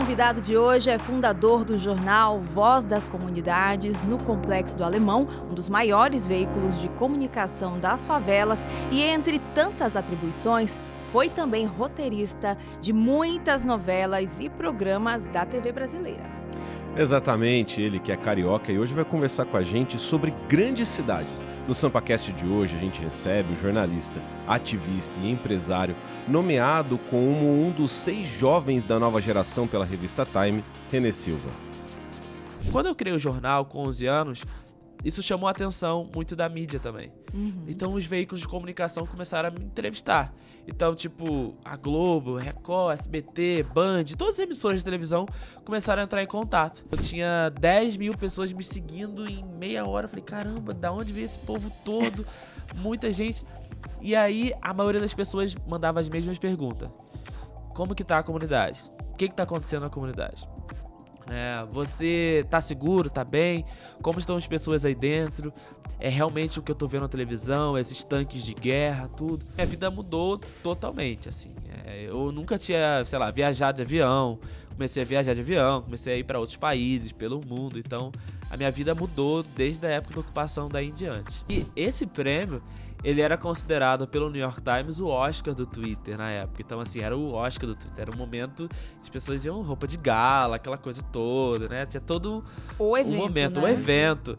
convidado de hoje é fundador do jornal Voz das Comunidades, no Complexo do Alemão, um dos maiores veículos de comunicação das favelas, e entre tantas atribuições, foi também roteirista de muitas novelas e programas da TV brasileira. Exatamente, ele que é carioca e hoje vai conversar com a gente sobre grandes cidades. No SampaCast de hoje a gente recebe o jornalista, ativista e empresário, nomeado como um dos 6 jovens da nova geração pela revista Time, René Silva. Quando eu criei o jornal com 11 anos, isso chamou a atenção muito da mídia também. Então os veículos de comunicação começaram a me entrevistar. Então, tipo, a Globo, Record, SBT, Band, todas as emissoras de televisão começaram a entrar em contato. Eu tinha 10 mil pessoas me seguindo em meia hora. Eu falei, caramba, da onde veio esse povo todo? Muita gente. E aí, a maioria das pessoas mandava as mesmas perguntas. Como que tá a comunidade? O que tá acontecendo na comunidade? Você tá seguro, tá bem? Como estão as pessoas aí dentro? É realmente o que eu tô vendo na televisão, esses tanques de guerra, tudo. Minha vida mudou totalmente, assim. Eu nunca tinha, viajado de avião. Comecei a viajar de avião, comecei a ir para outros países, pelo mundo. Então, a minha vida mudou desde a época da ocupação daí em diante. E esse prêmio, ele era considerado pelo New York Times o Oscar do Twitter na época. Então, assim, era o Oscar do Twitter. Era um momento que as pessoas iam roupa de gala, aquela coisa toda, né? Tinha todo o evento, um momento, né? um evento.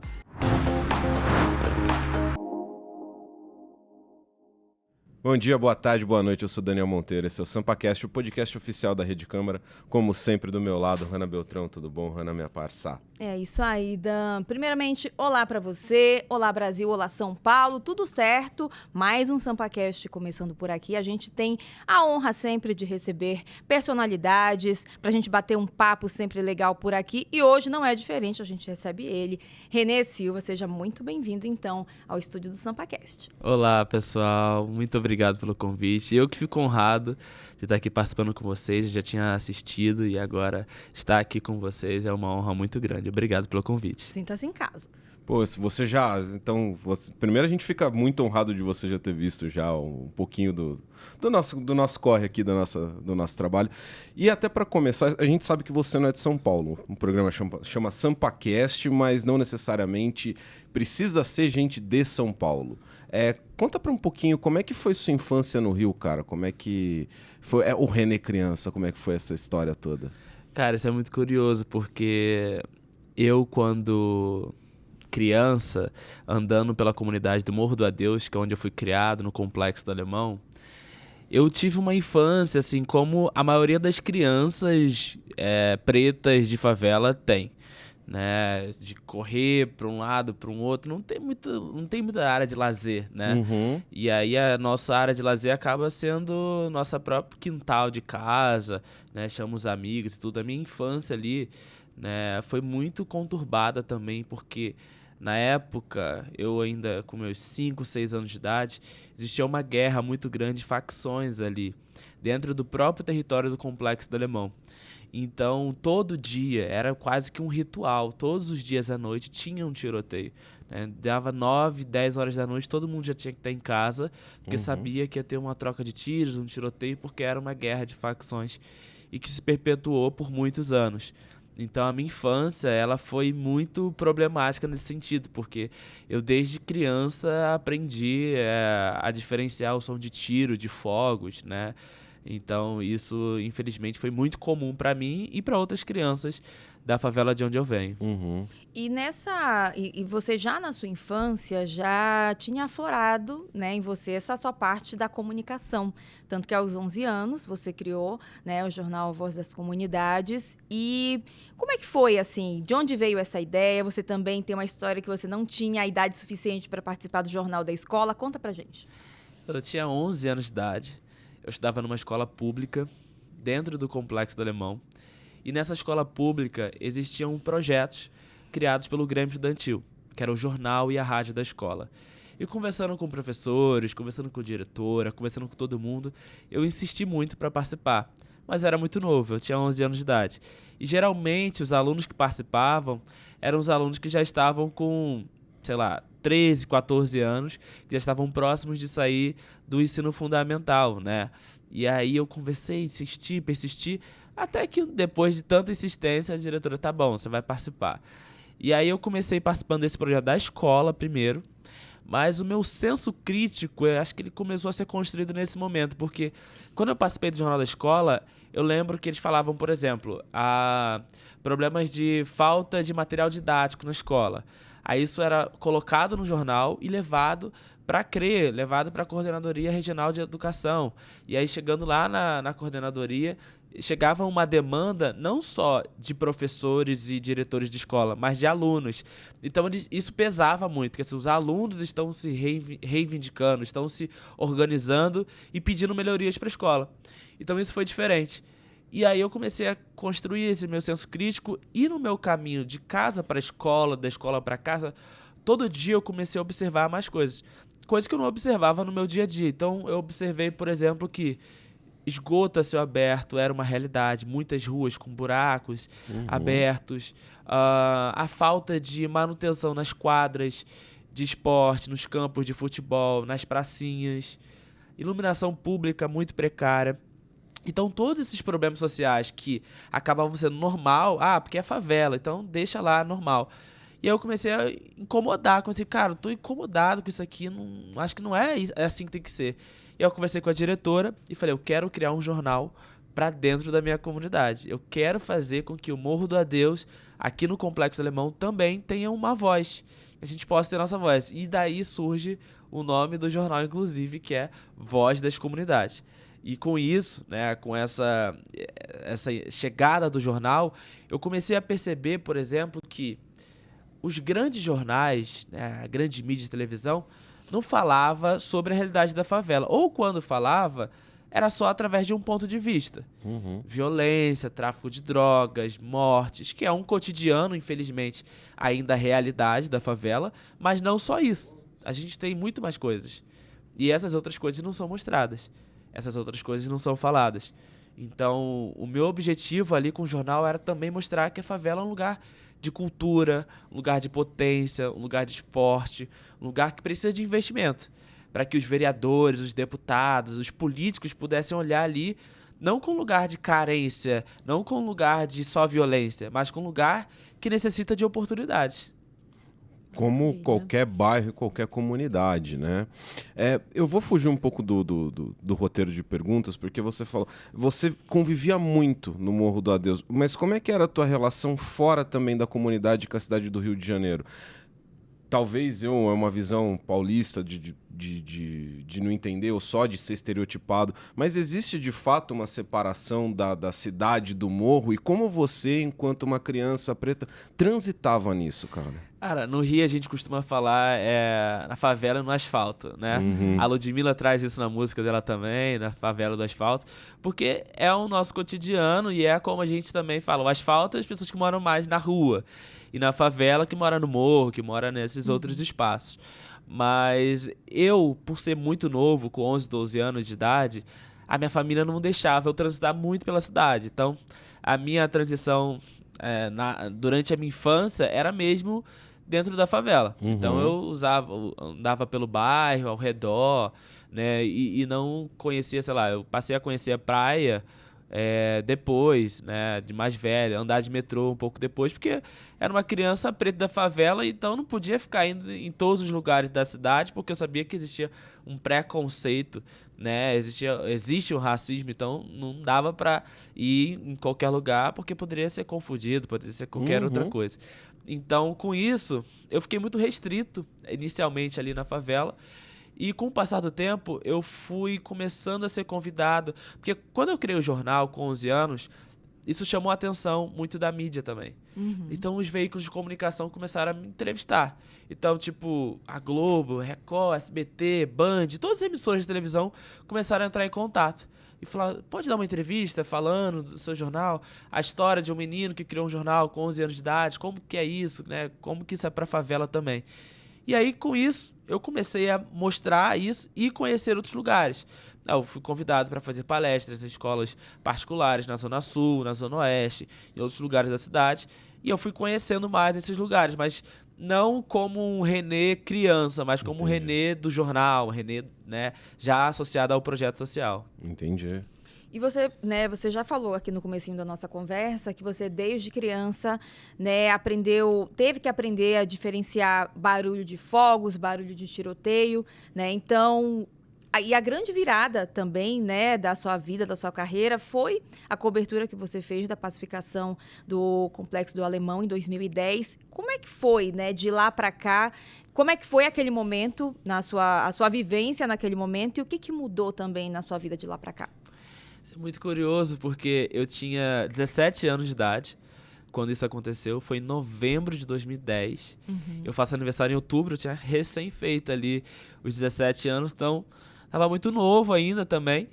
Bom dia, boa tarde, boa noite, eu sou Daniel Monteiro, esse é o SampaCast, o podcast oficial da Rede Câmara, como sempre do meu lado, Hanna Beltrão, tudo bom, Hanna, minha parça? É isso aí, Dan. Primeiramente, olá pra você, olá Brasil, olá São Paulo, tudo certo? Mais um SampaCast começando por aqui. A gente tem a honra sempre de receber personalidades, pra gente bater um papo sempre legal por aqui. E hoje não é diferente, a gente recebe ele, René Silva. Seja muito bem-vindo, então, ao estúdio do SampaCast. Olá, pessoal. Muito obrigado pelo convite. Eu que fico honrado de estar aqui participando com vocês. Eu já tinha assistido e agora estar aqui com vocês é uma honra muito grande. Obrigado pelo convite. Sinta-se em casa. Pô, se você já... Então, primeiro a gente fica muito honrado de você já ter visto já um pouquinho do nosso corre aqui, do nosso trabalho. E até para começar, a gente sabe que você não é de São Paulo. O programa chama SampaCast, mas não necessariamente precisa ser gente de São Paulo. Conta pra um pouquinho como é que foi sua infância no Rio, cara. Como é que foi o René criança, como é que foi essa história toda? Cara, isso é muito curioso, porque eu, quando criança, andando pela comunidade do Morro do Adeus, que é onde eu fui criado, no Complexo do Alemão, eu tive uma infância, assim, como a maioria das crianças pretas de favela tem. Né, de correr para um lado, para um outro, não tem muita área de lazer, né? E aí a nossa área de lazer acaba sendo nossa própria quintal de casa, né? Chama os amigos e tudo. A minha infância ali, né, foi muito conturbada também, porque na época, eu ainda com meus 5, 6 anos de idade, existia uma guerra muito grande de facções ali, dentro do próprio território do Complexo do Alemão. Então, todo dia, era quase que um ritual. Todos os dias à noite tinha um tiroteio. Né? Dava 9, 10 horas da noite, todo mundo já tinha que estar em casa, porque sabia que ia ter uma troca de tiros, um tiroteio, porque era uma guerra de facções e que se perpetuou por muitos anos. Então, a minha infância, ela foi muito problemática nesse sentido, porque eu, desde criança, aprendi a diferenciar o som de tiro, de fogos, né? Então, isso, infelizmente, foi muito comum para mim e para outras crianças da favela de onde eu venho. E você já na sua infância já tinha aflorado, né, em você essa sua parte da comunicação. Tanto que aos 11 anos você criou, né, o jornal Voz das Comunidades. E como é que foi, assim? De onde veio essa ideia? Você também tem uma história que você não tinha a idade suficiente para participar do jornal da escola. Conta pra gente. Eu tinha 11 anos de idade. Eu estudava numa escola pública, dentro do Complexo do Alemão, e nessa escola pública existiam projetos criados pelo Grêmio Estudantil, que era o jornal e a rádio da escola. E conversando com professores, conversando com a diretora, conversando com todo mundo, eu insisti muito para participar, mas era muito novo, eu tinha 11 anos de idade. E geralmente os alunos que participavam eram os alunos que já estavam com, 13, 14 anos, que já estavam próximos de sair do ensino fundamental, né? E aí eu conversei, insisti, persisti, Até que depois de tanta insistência, a diretora, tá bom, você vai participar. E aí eu comecei participando desse projeto da escola primeiro, mas o meu senso crítico, eu acho que ele começou a ser construído nesse momento, porque quando eu participei do Jornal da Escola, eu lembro que eles falavam, por exemplo, problemas de falta de material didático na escola. Aí isso era colocado no jornal e levado para a CRE, levado para a Coordenadoria Regional de Educação. E aí, chegando lá na coordenadoria, chegava uma demanda não só de professores e diretores de escola, mas de alunos. Então, isso pesava muito, porque assim, os alunos estão se reivindicando, estão se organizando e pedindo melhorias para a escola. Então, isso foi diferente. E aí eu comecei a construir esse meu senso crítico e no meu caminho de casa para a escola, da escola para casa, todo dia eu comecei a observar mais coisas. Coisas que eu não observava no meu dia a dia. Então eu observei, por exemplo, que esgoto a céu aberto era uma realidade. Muitas ruas com buracos abertos. A falta de manutenção nas quadras de esporte, nos campos de futebol, nas pracinhas. Iluminação pública muito precária. Então, todos esses problemas sociais que acabavam sendo normal, porque é favela, então deixa lá, normal. E aí eu comecei a incomodar, cara, eu tô incomodado com isso aqui, não, acho que não é assim que tem que ser. E aí eu conversei com a diretora e falei, eu quero criar um jornal para dentro da minha comunidade. Eu quero fazer com que o Morro do Adeus, aqui no Complexo Alemão, também tenha uma voz. Que a gente possa ter nossa voz. E daí surge o nome do jornal, inclusive, que é Voz das Comunidades. E com isso, né, com essa chegada do jornal, eu comecei a perceber, por exemplo, que os grandes jornais, né, a grande mídia de televisão, não falava sobre a realidade da favela. Ou quando falava, era só através de um ponto de vista. Violência, tráfico de drogas, mortes, que é um cotidiano, infelizmente, ainda a realidade da favela, mas não só isso. A gente tem muito mais coisas. E essas outras coisas não são mostradas. Essas outras coisas não são faladas. Então, o meu objetivo ali com o jornal era também mostrar que a favela é um lugar de cultura, um lugar de potência, um lugar de esporte, um lugar que precisa de investimento, para que os vereadores, os deputados, os políticos pudessem olhar ali, não com lugar de carência, não com lugar de só violência, mas com lugar que necessita de oportunidade. Como qualquer bairro e qualquer comunidade, né? Eu vou fugir um pouco do roteiro de perguntas, porque você falou... Você convivia muito no Morro do Adeus, mas como é que era a tua relação fora também da comunidade com a cidade do Rio de Janeiro? Talvez é uma visão paulista de não entender ou só de ser estereotipado, mas existe de fato uma separação da cidade do morro? E como você, enquanto uma criança preta, transitava nisso, cara? Cara, no Rio a gente costuma falar na favela no asfalto, né? A Ludmilla traz isso na música dela também, na favela do asfalto, porque é o nosso cotidiano e é como a gente também fala, o asfalto é as pessoas que moram mais na rua. E na favela que mora no morro, que mora nesses outros espaços. Mas eu, por ser muito novo, com 11, 12 anos de idade, a minha família não deixava eu transitar muito pela cidade. Então, a minha transição durante a minha infância era mesmo dentro da favela. Então, eu andava pelo bairro, ao redor, né? E não conhecia, sei lá, eu passei a conhecer a praia... depois, né, de mais velha, andar de metrô um pouco depois, porque era uma criança preta da favela, então não podia ficar indo em todos os lugares da cidade, porque eu sabia que existia um preconceito, né, existe um racismo, então não dava para ir em qualquer lugar, porque poderia ser confundido, poderia ser qualquer outra coisa. Então, com isso, eu fiquei muito restrito, inicialmente ali na favela. E com o passar do tempo, eu fui começando a ser convidado. Porque quando eu criei o jornal com 11 anos, isso chamou a atenção muito da mídia também. Então os veículos de comunicação começaram a me entrevistar. Então, tipo, a Globo, Record, SBT, Band, todas as emissoras de televisão começaram a entrar em contato. E falar, pode dar uma entrevista falando do seu jornal, a história de um menino que criou um jornal com 11 anos de idade, como que é isso, né? Como que isso é pra favela também. E aí, com isso, eu comecei a mostrar isso e conhecer outros lugares. Eu fui convidado para fazer palestras em escolas particulares na Zona Sul, na Zona Oeste, em outros lugares da cidade. E eu fui conhecendo mais esses lugares, mas não como um René criança, mas como um René do jornal, um René, né, já associado ao projeto social. Entendi. E você, né, você já falou aqui no comecinho da nossa conversa que você desde criança, né, teve que aprender a diferenciar barulho de fogos, barulho de tiroteio, né? Então, e a grande virada também, né, da sua vida, da sua carreira, foi a cobertura que você fez da pacificação do Complexo do Alemão em 2010. Como é que foi, né, de lá para cá? Como é que foi aquele momento, a sua vivência naquele momento e o que mudou também na sua vida de lá para cá? Isso é muito curioso, porque eu tinha 17 anos de idade quando isso aconteceu. Foi em novembro de 2010. Eu faço aniversário em outubro, eu tinha recém feito ali os 17 anos, então estava muito novo ainda também.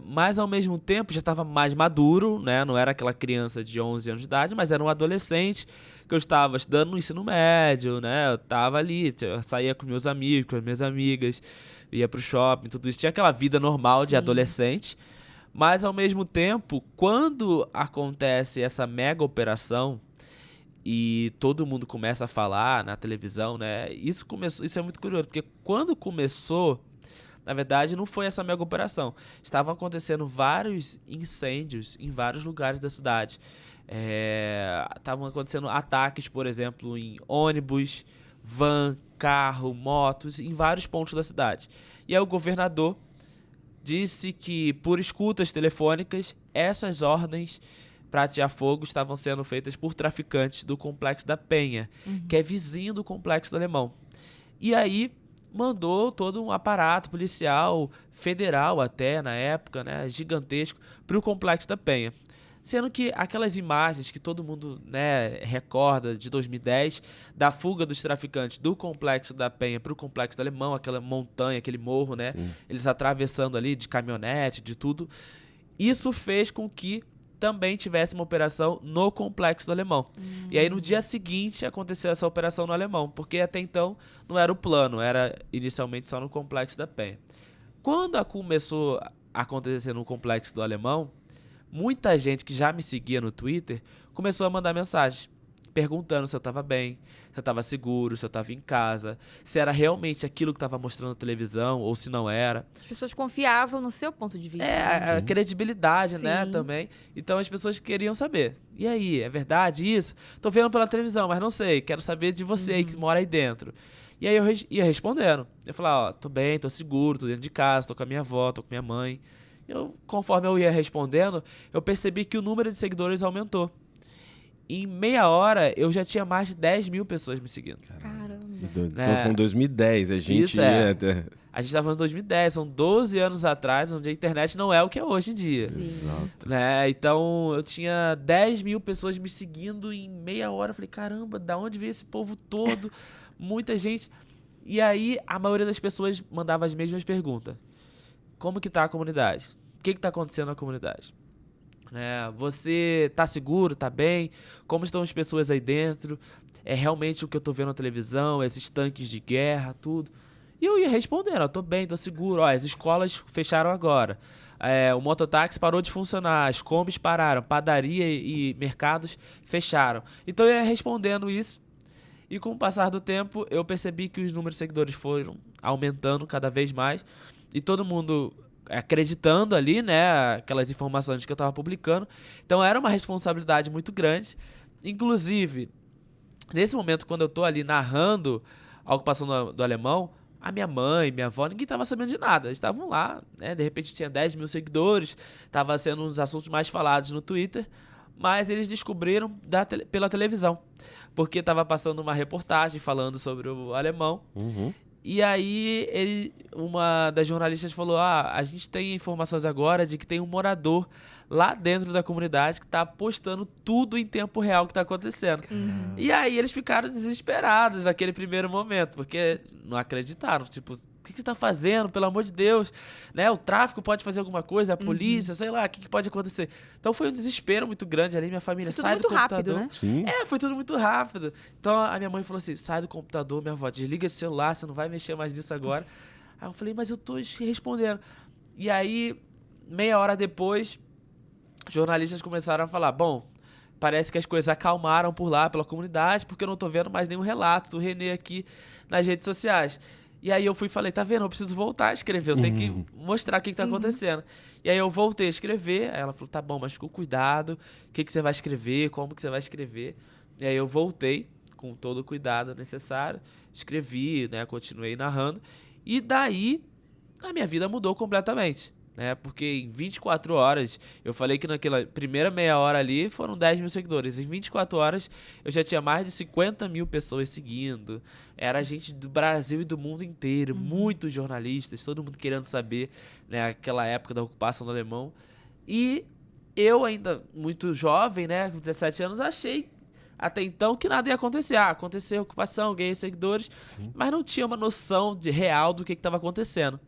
Mas ao mesmo tempo já estava mais maduro, né? Não era aquela criança de 11 anos de idade, mas era um adolescente que eu estava estudando no ensino médio, né? Eu estava ali, eu saía com meus amigos, com as minhas amigas, ia pro shopping, tudo isso. Tinha aquela vida normal de adolescente, mas ao mesmo tempo, quando acontece essa mega operação e todo mundo começa a falar na televisão, né? Isso é muito curioso, porque quando começou, na verdade, não foi essa mega operação. Estavam acontecendo vários incêndios em vários lugares da cidade. Estavam acontecendo ataques, por exemplo, em ônibus, van, carro, motos, em vários pontos da cidade. E aí o governador disse que, por escutas telefônicas, essas ordens para atear fogo estavam sendo feitas por traficantes do Complexo da Penha, que é vizinho do Complexo do Alemão. E aí mandou todo um aparato policial, federal até, na época, né, gigantesco, para o Complexo da Penha. Sendo que aquelas imagens que todo mundo, né, recorda de 2010, da fuga dos traficantes do Complexo da Penha para o Complexo do Alemão, aquela montanha, aquele morro, né, eles atravessando ali de caminhonete, de tudo, isso fez com que também tivesse uma operação no Complexo do Alemão. E aí no dia seguinte aconteceu essa operação no Alemão, porque até então não era o plano, era inicialmente só no Complexo da Penha. Quando começou a acontecer no Complexo do Alemão, muita gente que já me seguia no Twitter começou a mandar mensagens perguntando se eu estava bem, se eu estava seguro, se eu estava em casa, se era realmente aquilo que estava mostrando na televisão ou se não era. As pessoas confiavam no seu ponto de vista. A credibilidade, Sim. né, também. Então as pessoas queriam saber. E aí, é verdade isso? Tô vendo pela televisão, mas não sei. Quero saber de você que mora aí dentro. E aí eu ia respondendo. Eu falava, tô bem, tô seguro, tô dentro de casa, tô com a minha avó, tô com minha mãe. Conforme eu ia respondendo, eu percebi que o número de seguidores aumentou. Em meia hora, eu já tinha mais de 10 mil pessoas me seguindo. Caramba. Então foi em 2010, a gente... Isso A gente tá falando de 2010, são 12 anos atrás, onde a internet não é o que é hoje em dia. Exato. Né? Então, eu tinha 10 mil pessoas me seguindo em meia hora. Eu falei, caramba, da onde veio esse povo todo? Muita gente. E aí, a maioria das pessoas mandava as mesmas perguntas. Como que tá a comunidade? O que tá acontecendo na comunidade? Você tá seguro, tá bem? Como estão as pessoas aí dentro? É realmente o que eu tô vendo na televisão, esses tanques de guerra, tudo. E eu ia respondendo, eu tô bem, tô seguro. As escolas fecharam agora. O mototáxi parou de funcionar, as combis pararam, padaria e mercados fecharam. Então eu ia respondendo isso. E com o passar do tempo, eu percebi que os números de seguidores foram aumentando cada vez mais. E todo mundo acreditando ali, né, aquelas informações que eu estava publicando. Então era uma responsabilidade muito grande. Inclusive, nesse momento, quando eu tô ali narrando a ocupação do Alemão, a minha mãe, minha avó, ninguém estava sabendo de nada. Eles estavam lá, né, de repente tinha 10 mil seguidores, estava sendo um dos assuntos mais falados no Twitter, mas eles descobriram pela televisão, porque estava passando uma reportagem falando sobre o alemão. E aí, uma das jornalistas falou, a gente tem informações agora de que tem um morador lá dentro da comunidade que tá postando tudo em tempo real que tá acontecendo. E aí, eles ficaram desesperados naquele primeiro momento, porque não acreditaram, tipo, o que você tá fazendo, pelo amor de Deus? Né? O tráfico pode fazer alguma coisa, a polícia, sei lá, o que pode acontecer? Então foi um desespero muito grande ali, minha família sai do computador. Foi tudo muito rápido, né? Sim. Foi tudo muito rápido. Então a minha mãe falou assim, sai do computador, minha avó, desliga esse celular, você não vai mexer mais nisso agora. Aí eu falei, mas eu tô respondendo. E aí, meia hora depois, jornalistas começaram a falar, bom, parece que as coisas acalmaram por lá, pela comunidade, porque eu não tô vendo mais nenhum relato do René aqui nas redes sociais. E aí eu fui e falei, tá vendo, eu preciso voltar a escrever, eu tenho que mostrar o que tá acontecendo. E aí eu voltei a escrever, aí ela falou, tá bom, mas com cuidado, o que você vai escrever, como que você vai escrever. E aí eu voltei com todo o cuidado necessário, escrevi, né, continuei narrando, e daí a minha vida mudou completamente. Né, porque em 24 horas, eu falei que naquela primeira meia hora ali foram 10 mil seguidores. Em 24 horas eu já tinha mais de 50 mil pessoas seguindo. Era gente do Brasil e do mundo inteiro, muitos jornalistas, todo mundo querendo saber, né, aquela época da ocupação do alemão. E eu ainda muito jovem, né, com 17 anos, achei até então que nada ia acontecer. Aconteceu a ocupação, ganhei seguidores, mas não tinha uma noção real do que estava acontecendo.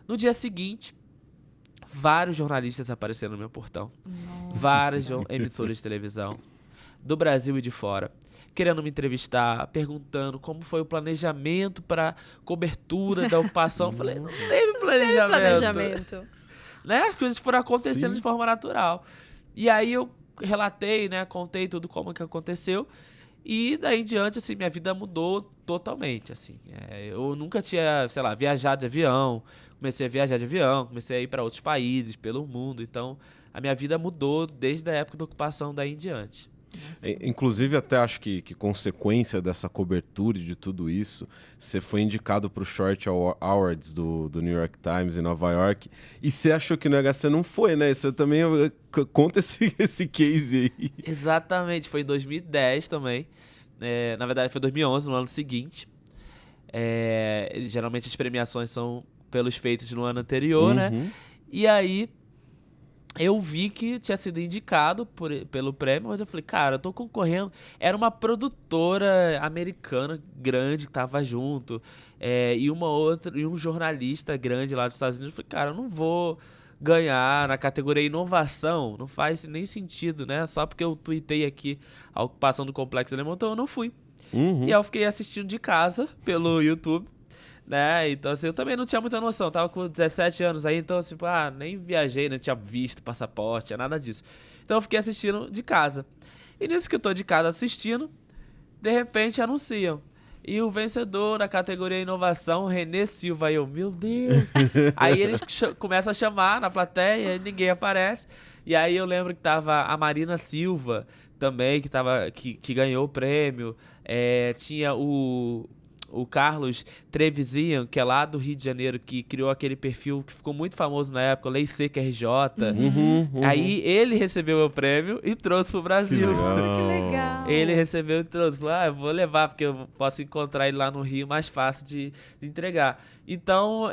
No dia seguinte, vários jornalistas apareceram no meu portão. Várias emissoras de televisão, do Brasil e de fora, querendo me entrevistar, perguntando como foi o planejamento para cobertura da ocupação. Eu falei, não teve planejamento. Né? As coisas foram acontecendo de forma natural. E aí eu relatei, né, contei tudo como que aconteceu. E daí em diante, assim, minha vida mudou totalmente, assim. Eu nunca tinha, sei lá, viajado de avião. Comecei a viajar de avião, comecei a ir para outros países, pelo mundo. Então, a minha vida mudou desde a época da ocupação daí em diante. Inclusive, até acho que consequência dessa cobertura e de tudo isso, você foi indicado para o Short Awards do New York Times em Nova York, e você achou que no HC não foi, né? Você também conta esse case aí. Exatamente, foi em 2010 também. Na verdade, foi 2011, no ano seguinte. Geralmente as premiações são pelos feitos no ano anterior, né? E aí eu vi que tinha sido indicado pelo prêmio, mas eu falei, cara, eu tô concorrendo. Era uma produtora americana grande que tava junto, e um jornalista grande lá dos Estados Unidos. Eu falei, cara, eu não vou ganhar na categoria inovação, não faz nem sentido, né? Só porque eu tuitei aqui a ocupação do Complexo Alemão, então eu não fui. E aí eu fiquei assistindo de casa pelo YouTube. Né? Então, assim, eu também não tinha muita noção. Tava com 17 anos aí, então, assim, nem viajei, não tinha visto passaporte, nada disso. Então, eu fiquei assistindo de casa. E nisso que eu tô de casa assistindo, de repente anunciam. E o vencedor da categoria Inovação, René Silva. Aí eu, meu Deus! Aí eles começam a chamar na plateia e ninguém aparece. E aí eu lembro que tava a Marina Silva também, que ganhou o prêmio. Tinha o Carlos Trevisan, que é lá do Rio de Janeiro, que criou aquele perfil que ficou muito famoso na época, Lei Seca RJ. Aí ele recebeu o prêmio e trouxe pro Brasil. Que legal. Ele recebeu e trouxe. Falou, eu vou levar, porque eu posso encontrar ele lá no Rio mais fácil de entregar. Então,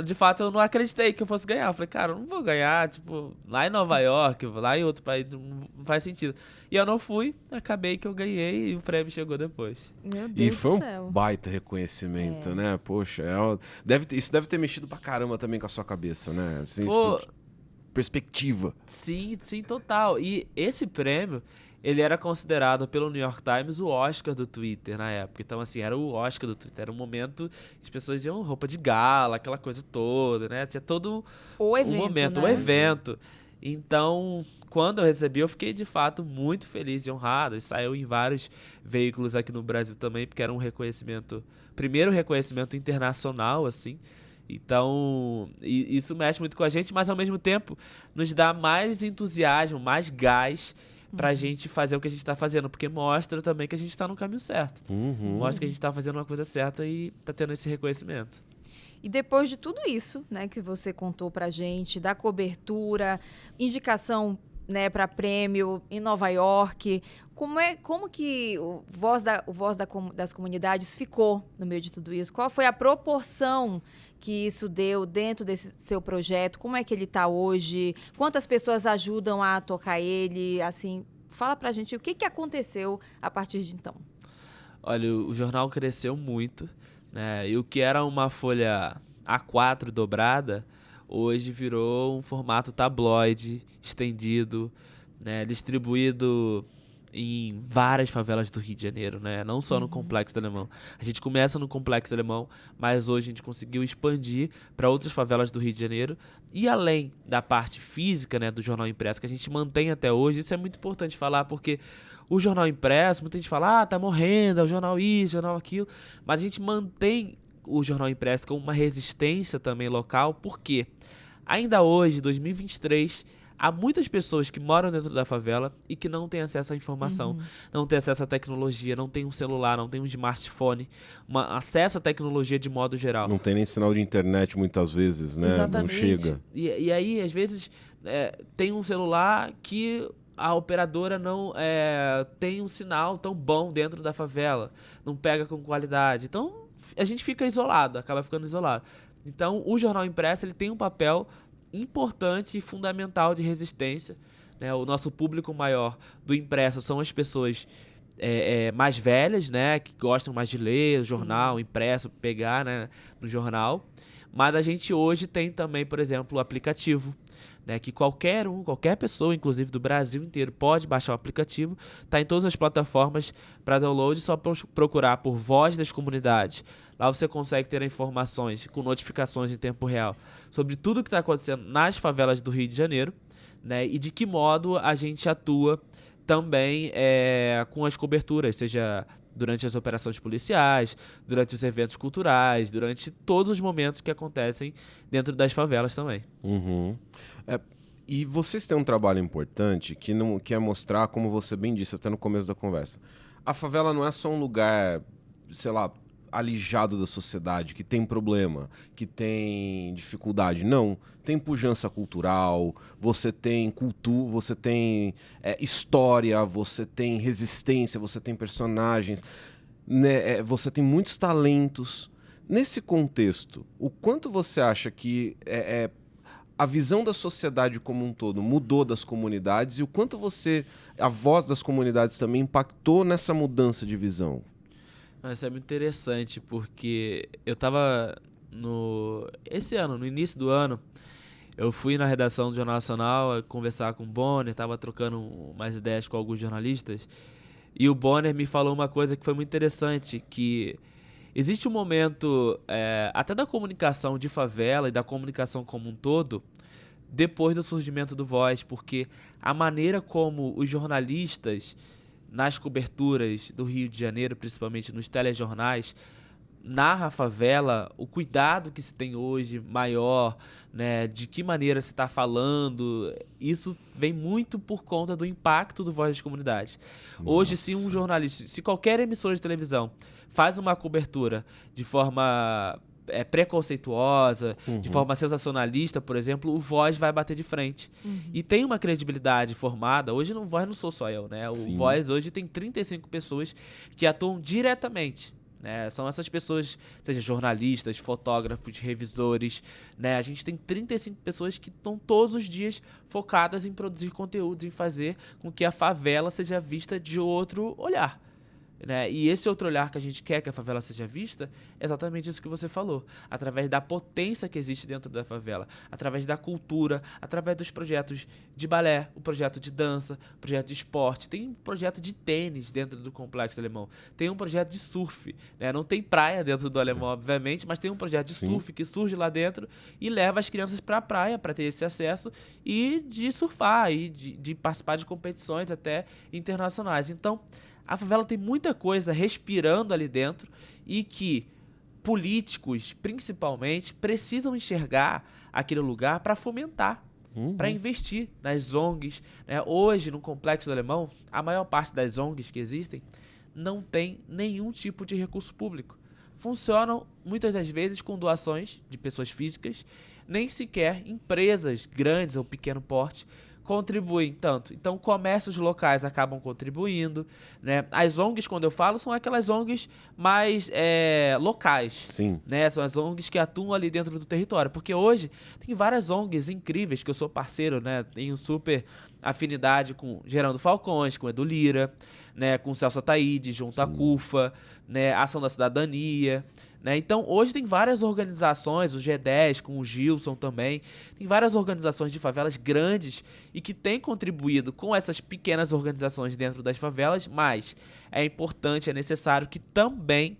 de fato, eu não acreditei que eu fosse ganhar. Eu falei, cara, eu não vou ganhar, tipo, lá em Nova York, lá em outro país, não faz sentido. E eu não fui, acabei que eu ganhei e o prêmio chegou depois. Meu Deus E foi do céu. um baita reconhecimento, né? Poxa, isso deve ter mexido pra caramba também com a sua cabeça, né? Assim, tipo, perspectiva. Sim, total. E esse prêmio, ele era considerado pelo New York Times o Oscar do Twitter na época. Então, assim, era o Oscar do Twitter. Era um momento que as pessoas iam roupa de gala, aquela coisa toda, né? Tinha todo o evento, momento, né? o evento. Então, quando eu recebi, eu fiquei de fato muito feliz e honrado. E saiu em vários veículos aqui no Brasil também, porque era um reconhecimento, primeiro reconhecimento internacional, assim. Então, isso mexe muito com a gente, mas ao mesmo tempo nos dá mais entusiasmo, mais gás pra gente fazer o que a gente tá fazendo, porque mostra também que a gente tá no caminho certo. Mostra que a gente tá fazendo uma coisa certa e tá tendo esse reconhecimento. E depois de tudo isso, né, que você contou pra gente, da cobertura, indicação, né, para prêmio em Nova York, como que o Voz das Comunidades ficou no meio de tudo isso? Qual foi a proporção que isso deu dentro desse seu projeto? Como é que ele está hoje? Quantas pessoas ajudam a tocar ele? Assim, fala pra gente o que aconteceu a partir de então. Olha, o jornal cresceu muito, né? E o que era uma folha A4 dobrada, hoje virou um formato tabloide, estendido, né? Distribuído em várias favelas do Rio de Janeiro, né? Não só no Complexo do Alemão. A gente começa no Complexo do Alemão, mas hoje a gente conseguiu expandir para outras favelas do Rio de Janeiro. E além da parte física, né, do jornal impresso, que a gente mantém até hoje, isso é muito importante falar, porque o jornal impresso, muita gente fala, tá morrendo, é o jornal isso, jornal aquilo, mas a gente mantém o jornal impresso como uma resistência também local, porque ainda hoje, 2023, há muitas pessoas que moram dentro da favela e que não têm acesso à informação, não têm acesso à tecnologia, não têm um celular, não têm um smartphone, acesso à tecnologia de modo geral. Não tem nem sinal de internet muitas vezes, né? Exatamente. Não chega. E aí, às vezes, tem um celular que a operadora não tem um sinal tão bom dentro da favela, não pega com qualidade. Então, a gente fica isolado, acaba ficando isolado. Então, o jornal impresso ele tem um papel importante e fundamental de resistência, né? O nosso público maior do impresso são as pessoas mais velhas, né? Que gostam mais de ler o jornal impresso, pegar, né, no jornal. Mas a gente hoje tem também, por exemplo, o aplicativo, né, que qualquer pessoa, inclusive do Brasil inteiro, pode baixar o aplicativo. Está em todas as plataformas para download, só procurar por Voz das Comunidades. Lá você consegue ter informações com notificações em tempo real sobre tudo que está acontecendo nas favelas do Rio de Janeiro, né, e de que modo a gente atua também com as coberturas, seja durante as operações policiais, durante os eventos culturais, durante todos os momentos que acontecem dentro das favelas também. E vocês têm um trabalho importante que é mostrar, como você bem disse até no começo da conversa, a favela não é só um lugar, sei lá, alijado da sociedade, que tem problema, que tem dificuldade. Não, tem pujança cultural, você tem cultura, você tem história, você tem resistência, você tem personagens, né, você tem muitos talentos. Nesse contexto, o quanto você acha que a visão da sociedade como um todo mudou das comunidades e o quanto a voz das comunidades também impactou nessa mudança de visão? Isso é muito interessante, porque eu estava esse ano, no início do ano, eu fui na redação do Jornal Nacional conversar com o Bonner, estava trocando umas ideias com alguns jornalistas, e o Bonner me falou uma coisa que foi muito interessante, que existe um momento, até da comunicação de favela e da comunicação como um todo, depois do surgimento do Voz, porque a maneira como os jornalistas, nas coberturas do Rio de Janeiro, principalmente nos telejornais, narra a favela, o cuidado que se tem hoje maior, né, de que maneira se está falando, isso vem muito por conta do impacto do Voz das Comunidades. Nossa. Hoje, se um jornalista, se qualquer emissora de televisão faz uma cobertura de forma preconceituosa, de forma sensacionalista, por exemplo, o Voz vai bater de frente. E tem uma credibilidade formada. Hoje no Voz não sou só eu, né? O Sim. Voz hoje tem 35 pessoas que atuam diretamente, né? São essas pessoas, seja jornalistas, fotógrafos, revisores, né? A gente tem 35 pessoas que estão todos os dias focadas em produzir conteúdos, em fazer com que a favela seja vista de outro olhar, né? E esse outro olhar que a gente quer que a favela seja vista é exatamente isso que você falou, através da potência que existe dentro da favela, através da cultura, através dos projetos de balé, o projeto de dança, o projeto de esporte, tem um projeto de tênis dentro do Complexo do Alemão, tem um projeto de surf, né? Não tem praia dentro do Alemão, obviamente, mas tem um projeto de surf que surge lá dentro e leva as crianças para a praia para ter esse acesso e de surfar e de participar de competições até internacionais. Então, a favela tem muita coisa respirando ali dentro e que políticos, principalmente, precisam enxergar aquele lugar para fomentar, para investir nas ONGs, né? Hoje, no Complexo do Alemão, a maior parte das ONGs que existem não tem nenhum tipo de recurso público. Funcionam, muitas das vezes, com doações de pessoas físicas, nem sequer empresas grandes ou pequeno porte contribuem tanto. Então, comércios locais acabam contribuindo, né? As ONGs, quando eu falo, são aquelas ONGs mais locais. Sim. Né? São as ONGs que atuam ali dentro do território. Porque hoje tem várias ONGs incríveis, que eu sou parceiro, né? Tenho super afinidade com Gerando Falcões, com Edu Lira, né? Com Celso Ataíde, junto à CUFA, né? Ação da Cidadania, né? Então, hoje tem várias organizações, o G10 com o Gilson também, tem várias organizações de favelas grandes e que têm contribuído com essas pequenas organizações dentro das favelas, mas é importante, é necessário que também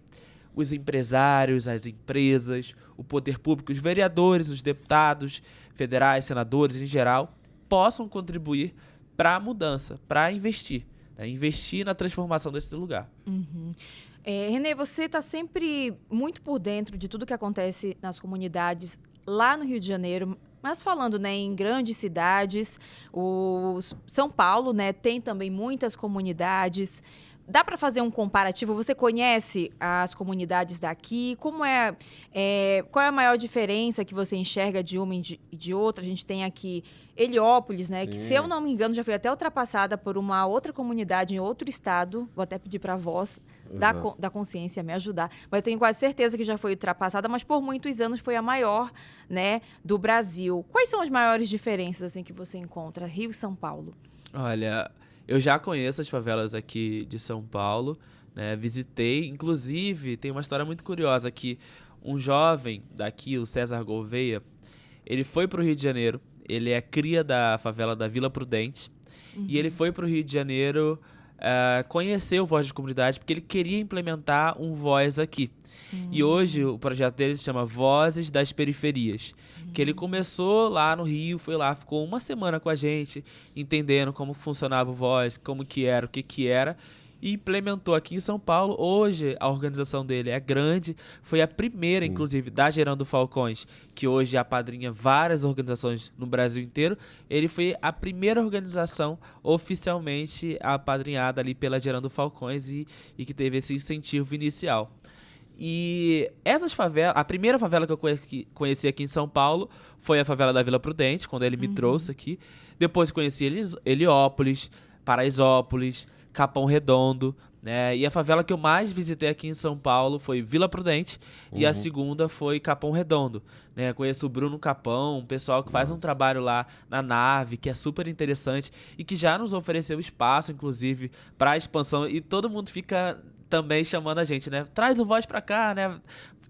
os empresários, as empresas, o poder público, os vereadores, os deputados federais, senadores em geral, possam contribuir para a mudança, para investir, né? Investir na transformação desse lugar. Renê, você está sempre muito por dentro de tudo que acontece nas comunidades lá no Rio de Janeiro, mas falando, né, em grandes cidades, São Paulo, né, tem também muitas comunidades. Dá para fazer um comparativo? Você conhece as comunidades daqui? Qual é a maior diferença que você enxerga de uma e de outra? A gente tem aqui Heliópolis, né? Que, se eu não me engano, já foi até ultrapassada por uma outra comunidade em outro estado. Vou até pedir para a voz da consciência me ajudar. Mas eu tenho quase certeza que já foi ultrapassada, mas por muitos anos foi a maior, né, do Brasil. Quais são as maiores diferenças assim, que você encontra Rio e São Paulo? Olha, eu já conheço as favelas aqui de São Paulo, né? Visitei, inclusive, tem uma história muito curiosa que um jovem daqui, o César Gouveia, ele foi para o Rio de Janeiro, ele é cria da favela da Vila Prudente, e ele foi para o Rio de Janeiro conhecer o Voz de Comunidade, porque ele queria implementar um Voz aqui. E hoje o projeto dele se chama Vozes das Periferias, que ele começou lá no Rio, foi lá, ficou uma semana com a gente, entendendo como funcionava o Voz, como que era, o que que era, e implementou aqui em São Paulo. Hoje a organização dele é grande, foi a primeira, inclusive, da Gerando Falcões, que hoje apadrinha várias organizações no Brasil inteiro. Ele foi a primeira organização oficialmente apadrinhada ali pela Gerando Falcões e que teve esse incentivo inicial. E essas favelas, a primeira favela que eu conheci aqui em São Paulo foi a favela da Vila Prudente, quando ele me trouxe aqui. Depois conheci Heliópolis, Paraisópolis, Capão Redondo, né? E a favela que eu mais visitei aqui em São Paulo foi Vila Prudente e a segunda foi Capão Redondo, né? Conheço o Bruno Capão, um pessoal que faz um trabalho lá na nave, que é super interessante e que já nos ofereceu espaço, inclusive, para a expansão, e todo mundo fica também chamando a gente, né? Traz o Voz pra cá, né?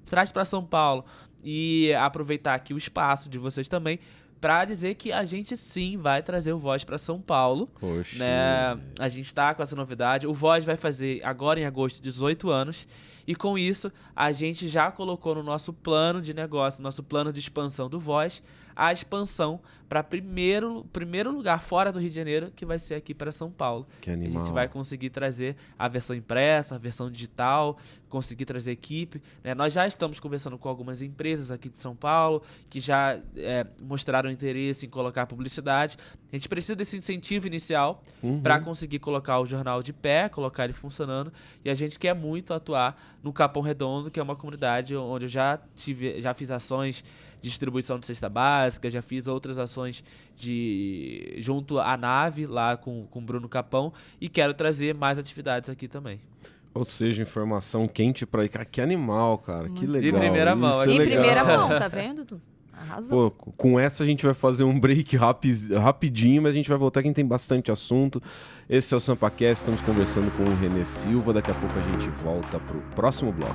Traz pra São Paulo. E aproveitar aqui o espaço de vocês também para dizer que a gente sim vai trazer o Voz para São Paulo. Poxa. Né? A gente tá com essa novidade. O Voz vai fazer agora em agosto 18 anos. E com isso, a gente já colocou no nosso plano de negócio, nosso plano de expansão do Voz, a expansão para primeiro lugar fora do Rio de Janeiro, que vai ser aqui para São Paulo. Que animal. A gente vai conseguir trazer a versão impressa, a versão digital, conseguir trazer equipe, né? Nós já estamos conversando com algumas empresas aqui de São Paulo, que já mostraram interesse em colocar publicidade. A gente precisa desse incentivo inicial para conseguir colocar o jornal de pé, colocar ele funcionando, e a gente quer muito atuar no Capão Redondo, que é uma comunidade onde eu já fiz ações de distribuição de cesta básica, já fiz outras ações junto à nave, lá com o Bruno Capão, e quero trazer mais atividades aqui também. Ou seja, informação quente pra ir. Cara, que animal, cara. Que legal. De primeira mão. Isso é Em legal. primeira mão, tá vendo? Arrasou. Pô, com essa a gente vai fazer um break rapidinho, mas a gente vai voltar que tem bastante assunto. Esse é o SampaCast, estamos conversando com o Renê Silva. Daqui a pouco a gente volta pro próximo bloco.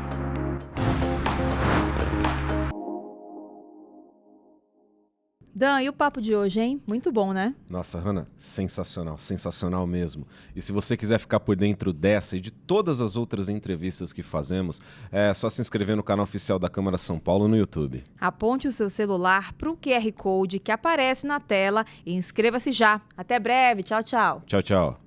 Dan, e o papo de hoje, hein? Muito bom, né? Nossa, Hanna, sensacional, sensacional mesmo. E se você quiser ficar por dentro dessa e de todas as outras entrevistas que fazemos, é só se inscrever no canal oficial da Câmara São Paulo no YouTube. Aponte o seu celular para o QR Code que aparece na tela e inscreva-se já. Até breve. Tchau, tchau. Tchau, tchau.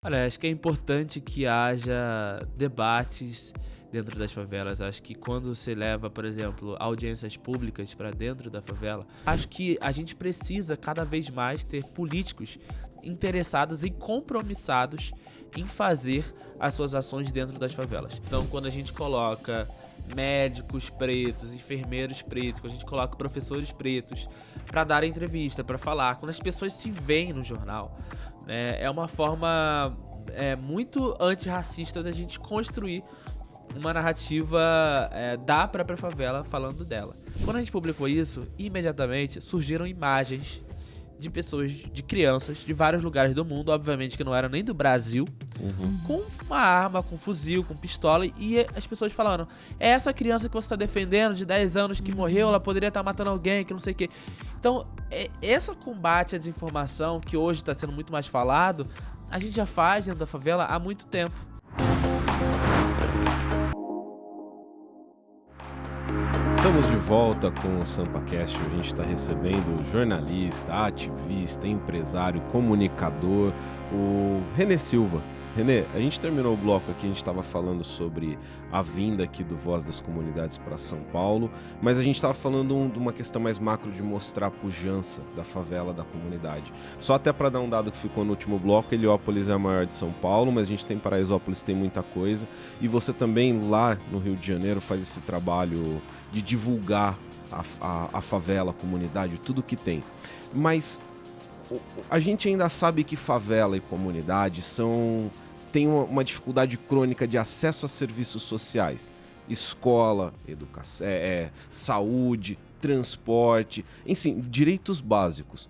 Olha, acho que é importante que haja debates dentro das favelas. Acho que quando você leva, por exemplo, audiências públicas para dentro da favela, acho que a gente precisa cada vez mais ter políticos interessados e compromissados em fazer as suas ações dentro das favelas. Então, quando a gente coloca médicos pretos, enfermeiros pretos, quando a gente coloca professores pretos para dar entrevista, para falar, quando as pessoas se veem no jornal, né, é uma forma muito antirracista da gente construir uma narrativa da própria favela falando dela. Quando a gente publicou isso, imediatamente surgiram imagens de pessoas, de crianças de vários lugares do mundo, obviamente que não eram nem do Brasil, com uma arma, com fuzil, com pistola, e as pessoas falando: essa criança que você está defendendo, de 10 anos, que morreu, ela poderia estar matando alguém, que não sei o quê. Então, esse combate à desinformação, que hoje está sendo muito mais falado, a gente já faz dentro da favela há muito tempo. Estamos de volta com o SampaCast. A gente está recebendo jornalista, ativista, empresário, comunicador, o Renê Silva. Renê, a gente terminou o bloco aqui, a gente estava falando sobre a vinda aqui do Voz das Comunidades para São Paulo, mas a gente estava falando de uma questão mais macro de mostrar a pujança da favela, da comunidade. Só até para dar um dado que ficou no último bloco, Heliópolis é a maior de São Paulo, mas a gente tem Paraisópolis, tem muita coisa, e você também lá no Rio de Janeiro faz esse trabalho de divulgar a favela, a comunidade, tudo que tem. Mas a gente ainda sabe que favela e comunidade tem uma dificuldade crônica de acesso a serviços sociais. Escola, educação, saúde, transporte, enfim, direitos básicos.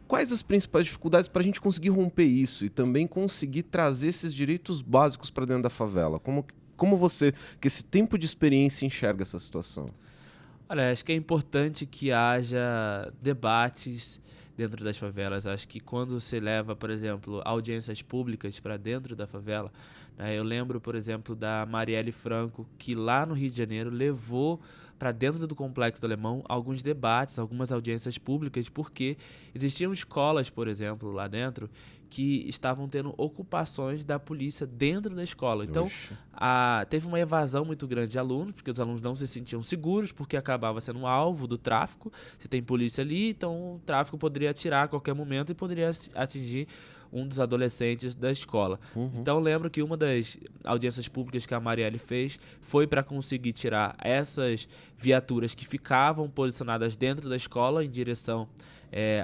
Quais as principais dificuldades para a gente conseguir romper isso e também conseguir trazer esses direitos básicos para dentro da favela? Como você, que esse tempo de experiência, enxerga essa situação? Olha, acho que é importante que haja debates dentro das favelas. Acho que quando você leva, por exemplo, audiências públicas para dentro da favela, né, eu lembro, por exemplo, da Marielle Franco, que lá no Rio de Janeiro levou para dentro do Complexo do Alemão alguns debates, algumas audiências públicas, porque existiam escolas, por exemplo, lá dentro, que estavam tendo ocupações da polícia dentro da escola. Então, teve uma evasão muito grande de alunos, porque os alunos não se sentiam seguros, porque acabava sendo um alvo do tráfico. Se tem polícia ali, então o tráfico poderia atirar a qualquer momento e poderia atingir um dos adolescentes da escola. Então, eu lembro que uma das audiências públicas que a Marielle fez foi para conseguir tirar essas viaturas que ficavam posicionadas dentro da escola em direção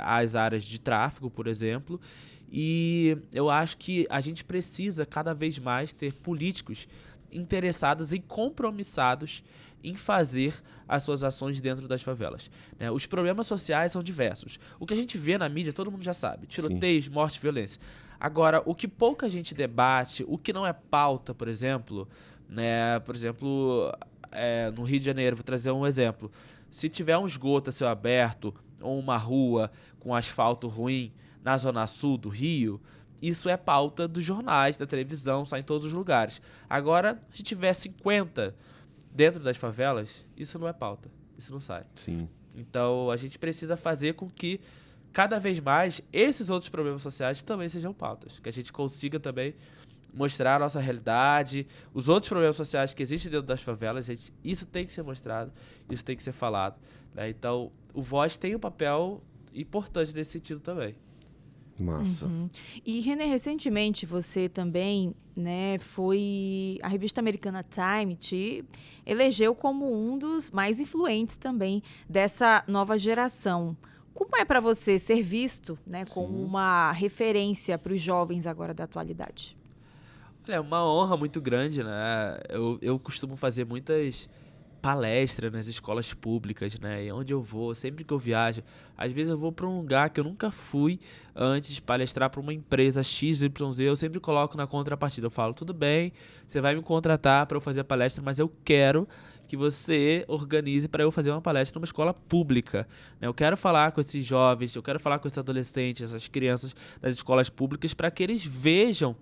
às áreas de tráfico, por exemplo. E eu acho que a gente precisa cada vez mais ter políticos interessados e compromissados em fazer as suas ações dentro das favelas, né? Os problemas sociais são diversos. O que a gente vê na mídia, todo mundo já sabe. Tiroteios, morte, violência. Agora, o que pouca gente debate, o que não é pauta, por exemplo, né? Por exemplo, no Rio de Janeiro, vou trazer um exemplo. Se tiver um esgoto a céu aberto ou uma rua com asfalto ruim na zona sul do Rio, isso é pauta dos jornais, da televisão, sai em todos os lugares. Agora, se tiver 50 dentro das favelas, isso não é pauta, isso não sai. Sim. Então, a gente precisa fazer com que, cada vez mais, esses outros problemas sociais também sejam pautas. Que a gente consiga também mostrar a nossa realidade, os outros problemas sociais que existem dentro das favelas, isso tem que ser mostrado, isso tem que ser falado, né? Então, o Voz tem um papel importante nesse sentido também. Massa. E, Renê, recentemente você também, né, a revista americana Time te elegeu como um dos mais influentes também dessa nova geração. Como é para você ser visto, né, como uma referência para os jovens agora da atualidade? Olha, é uma honra muito grande, né? Eu costumo fazer muitas palestras nas escolas públicas, né? E onde eu vou, sempre que eu viajo, às vezes eu vou para um lugar que eu nunca fui antes de palestrar para uma empresa XYZ, eu sempre coloco na contrapartida. Eu falo, tudo bem, você vai me contratar para eu fazer a palestra, mas eu quero que você organize para eu fazer uma palestra numa escola pública, né? Eu quero falar com esses jovens, eu quero falar com esses adolescentes, essas crianças das escolas públicas para que eles vejam,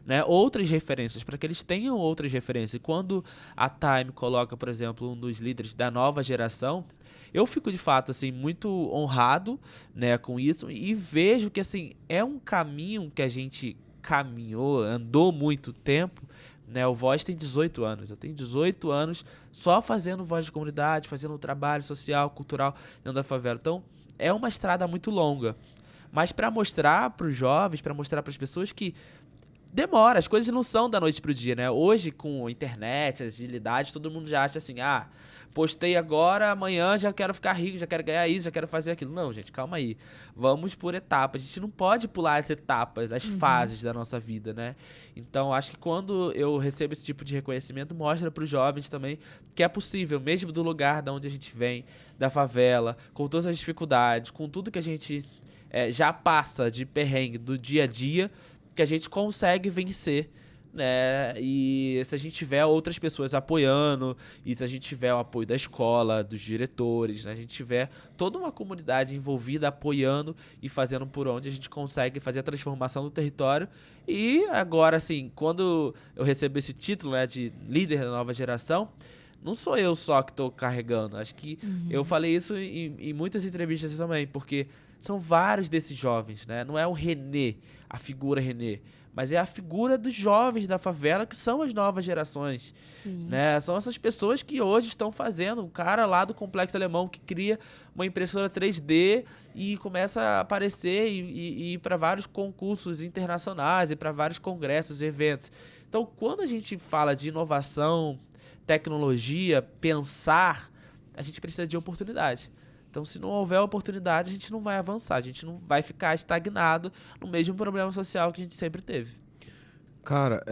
né, outras referências, para que eles tenham outras referências. E quando a Time coloca, por exemplo, um dos líderes da nova geração, eu fico de fato assim muito honrado, né, com isso, e vejo que assim é um caminho que a gente caminhou, andou muito tempo, né? O Voz tem 18 anos, eu tenho 18 anos só fazendo voz de comunidade, fazendo um trabalho social, cultural dentro da favela. Então, é uma estrada muito longa. Mas para mostrar para os jovens, para mostrar para as pessoas que demora, as coisas não são da noite pro dia, né? Hoje, com a internet, as agilidades, todo mundo já acha assim, postei agora, amanhã já quero ficar rico, já quero ganhar isso, já quero fazer aquilo. Não, gente, calma aí. Vamos por etapas. A gente não pode pular as etapas, as fases da nossa vida, né? Então, acho que quando eu recebo esse tipo de reconhecimento, mostra pros jovens também que é possível, mesmo do lugar de onde a gente vem, da favela, com todas as dificuldades, com tudo que a gente já passa de perrengue do dia a dia, que a gente consegue vencer, né? E se a gente tiver outras pessoas apoiando, e se a gente tiver o apoio da escola, dos diretores, né? A gente tiver toda uma comunidade envolvida apoiando e fazendo por onde a gente consegue fazer a transformação do território. E agora, assim, quando eu recebo esse título, né, de líder da nova geração, não sou eu só que estou carregando. Acho que eu falei isso em muitas entrevistas também, porque são vários desses jovens, né? Não é o René, a figura René, mas é a figura dos jovens da favela, que são as novas gerações. Sim. Né? São essas pessoas que hoje estão fazendo. O cara lá do Complexo Alemão que cria uma impressora 3D e começa a aparecer e ir para vários concursos internacionais e para vários congressos e eventos. Então, quando a gente fala de inovação, tecnologia, pensar, a gente precisa de oportunidade. Então, se não houver oportunidade, a gente não vai avançar, a gente não vai ficar estagnado no mesmo problema social que a gente sempre teve. Cara,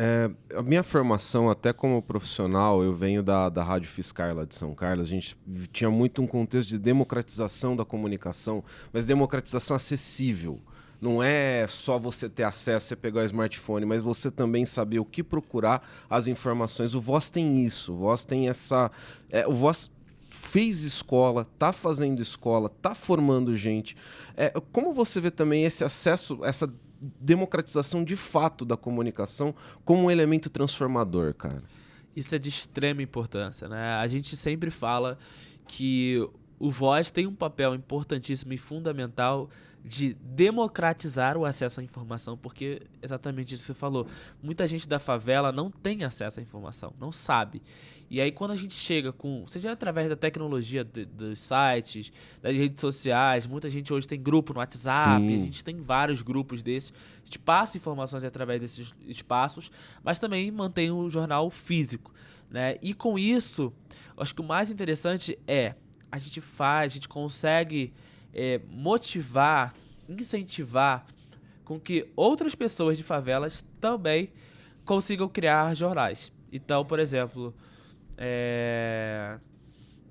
a minha formação, até como profissional, eu venho da Rádio Fiscar lá de São Carlos. A gente tinha muito um contexto de democratização da comunicação, mas democratização acessível. Não é só você ter acesso, você pegar o smartphone, mas você também saber o que procurar, as informações. O Voz tem isso, o Voz tem essa... o Voz fez escola, tá fazendo escola, tá formando gente. Como você vê também esse acesso, essa democratização de fato da comunicação como um elemento transformador, cara? Isso é de extrema importância, né? A gente sempre fala que o Voz tem um papel importantíssimo e fundamental de democratizar o acesso à informação, porque exatamente isso que você falou. Muita gente da favela não tem acesso à informação, não sabe. E aí quando a gente chega seja através da tecnologia dos sites, das redes sociais, muita gente hoje tem grupo no WhatsApp, Sim. a gente tem vários grupos desses, a gente passa informações através desses espaços, mas também mantém o jornal físico, né? E com isso, acho que o mais interessante a gente consegue motivar, incentivar com que outras pessoas de favelas também consigam criar jornais. Então, por exemplo,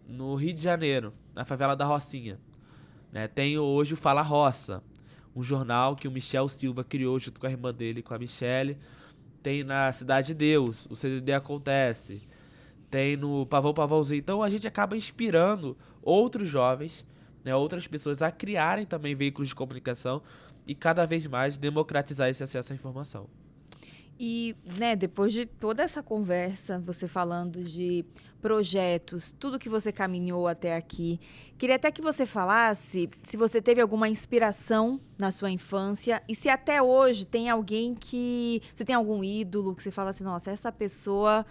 no Rio de Janeiro, na favela da Rocinha, né, tem hoje o Fala Roça, um jornal que o Michel Silva criou junto com a irmã dele, com a Michele. Tem na Cidade de Deus, o CDD Acontece. Tem no Pavão Pavãozinho. Então a gente acaba inspirando outros jovens, né, outras pessoas a criarem também veículos de comunicação e cada vez mais democratizar esse acesso à informação. E, né, depois de toda essa conversa, você falando de projetos, tudo que você caminhou até aqui, queria até que você falasse se você teve alguma inspiração na sua infância e se até hoje tem alguém que... Você tem algum ídolo que você fala assim, nossa, essa pessoa...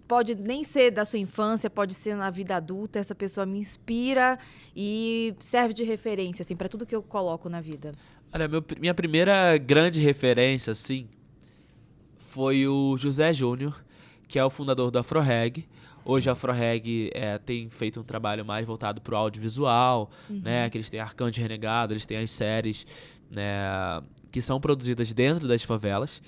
Pode nem ser da sua infância, pode ser na vida adulta, essa pessoa me inspira e serve de referência, assim, para tudo que eu coloco na vida. Olha, minha primeira grande referência, assim, foi o José Júnior, que é o fundador da AfroReg. Hoje a AfroReg tem feito um trabalho mais voltado para o audiovisual, né? Que eles têm Arcanjo Renegado, eles têm as séries, né, que são produzidas dentro das favelas.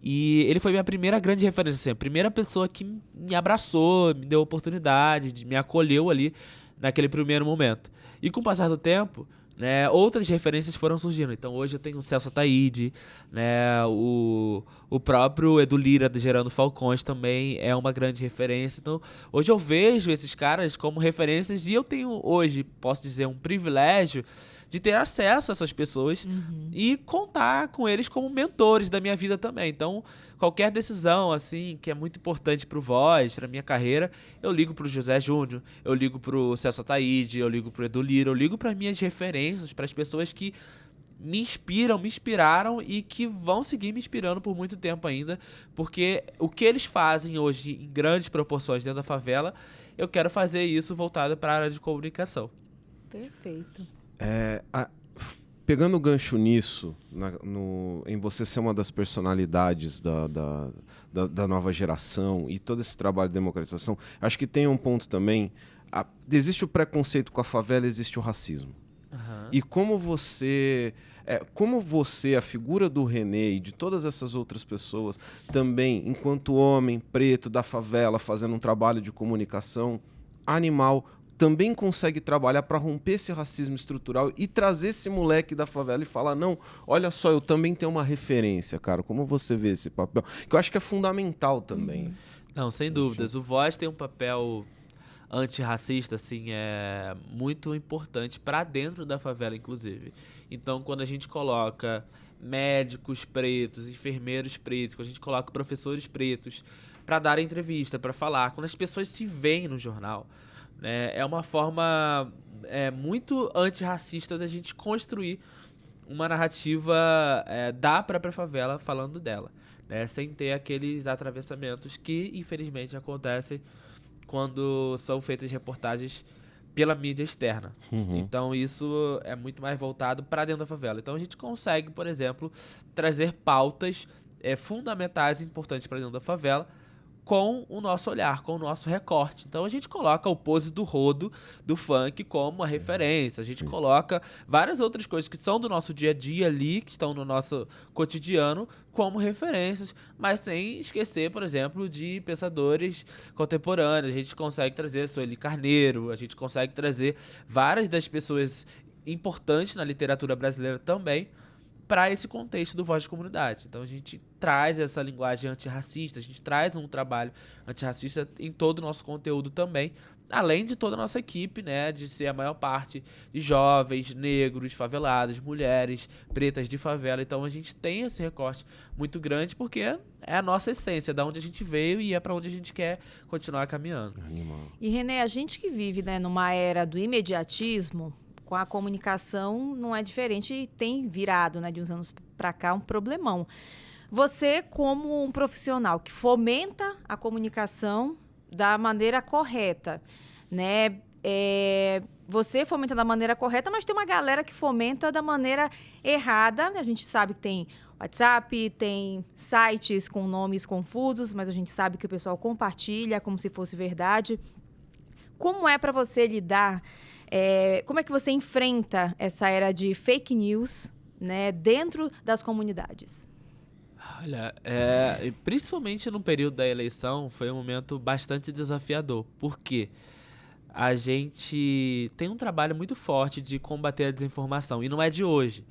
E ele foi minha primeira grande referência, assim, a primeira pessoa que me abraçou, me deu oportunidade, me acolheu ali naquele primeiro momento. E com o passar do tempo, né, outras referências foram surgindo. Então hoje eu tenho o Celso Ataíde, né, o próprio Edu Lira do Gerando Falcões também é uma grande referência. Então hoje eu vejo esses caras como referências e eu tenho hoje, posso dizer, um privilégio de ter acesso a essas pessoas e contar com eles como mentores da minha vida também. Então, qualquer decisão, assim, que é muito importante pro Voz, pra minha carreira, eu ligo pro José Júnior, eu ligo pro Celso Ataíde, eu ligo pro Edu Lira, eu ligo para minhas referências, para as pessoas que me inspiram, me inspiraram e que vão seguir me inspirando por muito tempo ainda, porque o que eles fazem hoje em grandes proporções dentro da favela, eu quero fazer isso voltado para a área de comunicação. Perfeito. Pegando o gancho nisso, em você ser uma das personalidades da nova geração e todo esse trabalho de democratização, acho que tem um ponto também. Existe o preconceito com a favela, existe o racismo. E como você, a figura do René e de todas essas outras pessoas, também, enquanto homem preto da favela, fazendo um trabalho de comunicação animal, também consegue trabalhar para romper esse racismo estrutural e trazer esse moleque da favela e falar, não, olha só, eu também tenho uma referência, cara. Como você vê esse papel? Que eu acho que é fundamental também. Não, sem dúvidas. O Voz tem um papel antirracista, assim, muito importante para dentro da favela, inclusive. Então, quando a gente coloca médicos pretos, enfermeiros pretos, quando a gente coloca professores pretos para dar entrevista, para falar, quando as pessoas se veem no jornal, é uma forma muito antirracista da gente construir uma narrativa da própria favela falando dela, né? Sem ter aqueles atravessamentos que, infelizmente, acontecem quando são feitas reportagens pela mídia externa. Então, isso é muito mais voltado para dentro da favela. Então, a gente consegue, por exemplo, trazer pautas fundamentais e importantes para dentro da favela com o nosso olhar, com o nosso recorte. Então a gente coloca o pose do rodo, do funk, como a referência. A gente coloca várias outras coisas que são do nosso dia a dia ali, que estão no nosso cotidiano, como referências, mas sem esquecer, por exemplo, de pensadores contemporâneos. A gente consegue trazer Sueli Carneiro, a gente consegue trazer várias das pessoas importantes na literatura brasileira também, para esse contexto do Voz de Comunidade. Então a gente traz essa linguagem antirracista, a gente traz um trabalho antirracista em todo o nosso conteúdo também, além de toda a nossa equipe, né, de ser a maior parte de jovens, negros, favelados, mulheres, pretas de favela. Então a gente tem esse recorte muito grande porque é a nossa essência, da onde a gente veio e é para onde a gente quer continuar caminhando. E Renê, a gente que vive, né, numa era do imediatismo, com a comunicação não é diferente e tem virado, né, de uns anos para cá, um problemão. Você, como um profissional que fomenta a comunicação da maneira correta, né? Você fomenta da maneira correta, mas tem uma galera que fomenta da maneira errada. A gente sabe que tem WhatsApp, tem sites com nomes confusos, mas a gente sabe que o pessoal compartilha como se fosse verdade. Como é para você lidar... como é que você enfrenta essa era de fake news, né, dentro das comunidades? Olha, principalmente no período da eleição, foi um momento bastante desafiador. Por quê? A gente tem um trabalho muito forte de combater a desinformação, e não é de hoje,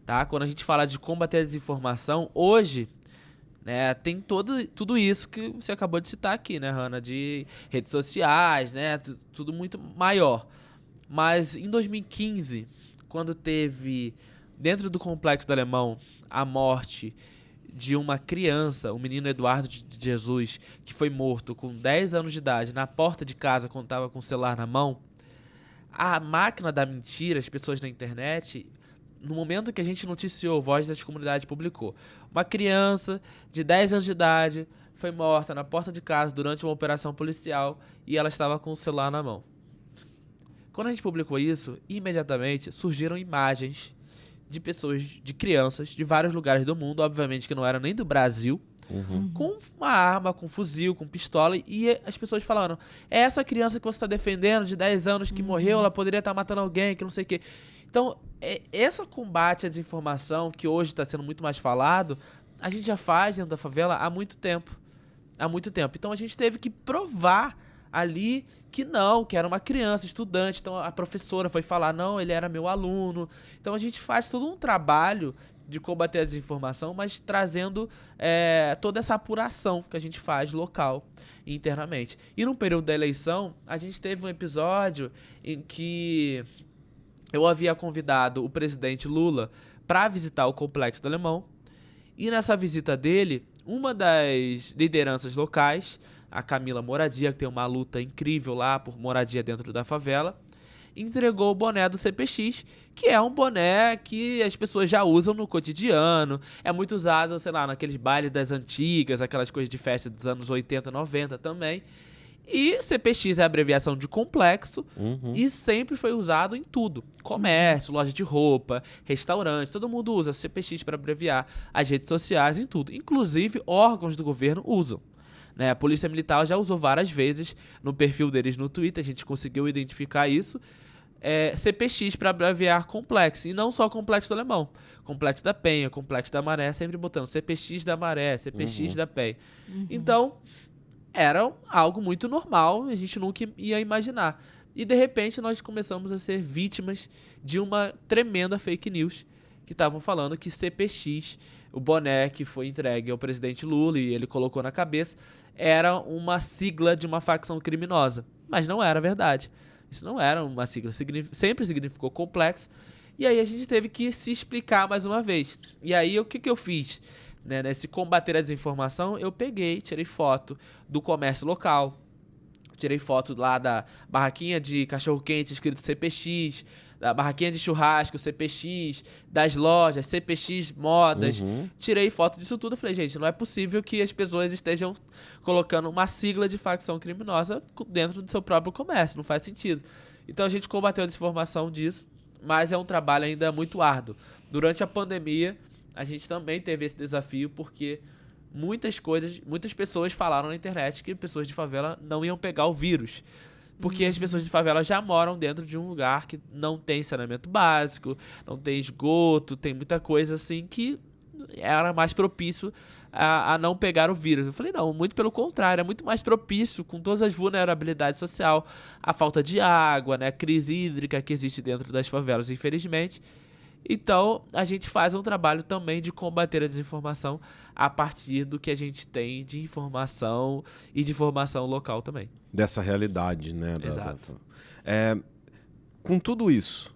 tá? Quando a gente fala de combater a desinformação, hoje... né, tem tudo isso que você acabou de citar aqui, né, Hanna? De redes sociais, né? Tudo muito maior. Mas em 2015, quando teve, dentro do Complexo do Alemão, a morte de uma criança, o menino Eduardo de Jesus, que foi morto com 10 anos de idade na porta de casa quando estava com o celular na mão, a máquina da mentira, as pessoas na internet... No momento que a gente noticiou, Voz das Comunidades publicou, uma criança de 10 anos de idade foi morta na porta de casa durante uma operação policial e ela estava com o celular na mão. Quando a gente publicou isso, imediatamente surgiram imagens de pessoas, de crianças de vários lugares do mundo, obviamente que não eram nem do Brasil, com uma arma, com um fuzil, com pistola, e as pessoas falando, é essa criança que você está defendendo, de 10 anos, que morreu, ela poderia estar matando alguém, que não sei o quê. Então, esse combate à desinformação, que hoje está sendo muito mais falado, a gente já faz dentro da favela há muito tempo. Há muito tempo. Então, a gente teve que provar ali que não, que era uma criança, estudante. Então, a professora foi falar, não, ele era meu aluno. Então, a gente faz todo um trabalho de combater a desinformação, mas trazendo toda essa apuração que a gente faz local e internamente. E no período da eleição, a gente teve um episódio em que... eu havia convidado o presidente Lula para visitar o Complexo do Alemão. E nessa visita dele, uma das lideranças locais, a Camila Moradia, que tem uma luta incrível lá por moradia dentro da favela, entregou o boné do CPX, que é um boné que as pessoas já usam no cotidiano. É muito usado, sei lá, naqueles bailes das antigas, aquelas coisas de festa dos anos 80, 90 também. E CPX é a abreviação de complexo e sempre foi usado em tudo. Comércio, loja de roupa, restaurante, todo mundo usa CPX para abreviar as redes sociais em tudo. Inclusive, órgãos do governo usam. Né? A Polícia Militar já usou várias vezes no perfil deles no Twitter, a gente conseguiu identificar isso. CPX para abreviar complexo, e não só Complexo do Alemão. Complexo da Penha, Complexo da Maré, sempre botando CPX da Maré, CPX da Penha. Então... era algo muito normal, a gente nunca ia imaginar. E, de repente, nós começamos a ser vítimas de uma tremenda fake news, que estavam falando que CPX, o boné que foi entregue ao presidente Lula e ele colocou na cabeça, era uma sigla de uma facção criminosa. Mas não era verdade. Isso não era uma sigla, sempre significou complexo. E aí a gente teve que se explicar mais uma vez. E aí, o que eu fiz? Nesse combater a desinformação, eu peguei, tirei foto do comércio local, Tirei foto lá da barraquinha de cachorro-quente escrito CPX, da barraquinha de churrasco CPX, das lojas CPX Modas. Tirei foto disso tudo. Falei, gente, não é possível que as pessoas estejam colocando uma sigla de facção criminosa dentro do seu próprio comércio. Não faz sentido. Então a gente combateu a desinformação disso, mas é um trabalho ainda muito árduo. Durante a pandemia, a gente também teve esse desafio, porque muitas pessoas falaram na internet que pessoas de favela não iam pegar o vírus. Porque as pessoas de favela já moram dentro de um lugar que não tem saneamento básico, não tem esgoto, tem muita coisa assim que era mais propício a não pegar o vírus. Eu falei, não, muito pelo contrário, é muito mais propício, com todas as vulnerabilidades sociais, a falta de água, né, a crise hídrica que existe dentro das favelas, infelizmente. Então, a gente faz um trabalho também de combater a desinformação a partir do que a gente tem de informação e de formação local também. Dessa realidade, né? Exato. Com tudo isso,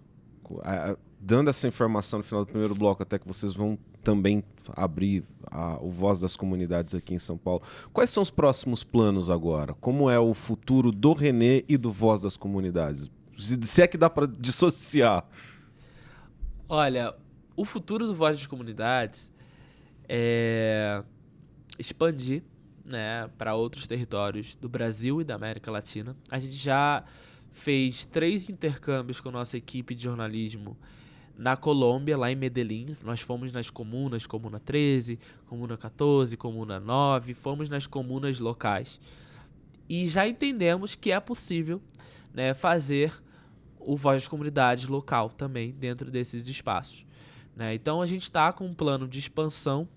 dando essa informação no final do primeiro bloco, até que vocês vão também abrir o Voz das Comunidades aqui em São Paulo, quais são os próximos planos agora? Como é o futuro do René e do Voz das Comunidades? Se é que dá para dissociar. Olha, o futuro do Voz das Comunidades é expandir, né, para outros territórios do Brasil e da América Latina. A gente já fez 3 intercâmbios com a nossa equipe de jornalismo na Colômbia, lá em Medellín. Nós fomos nas comunas, Comuna 13, Comuna 14, Comuna 9, fomos nas comunas locais. E já entendemos que é possível, né, fazer o Voz das Comunidades local também dentro desses espaços, né? Então a gente está com um plano de expansão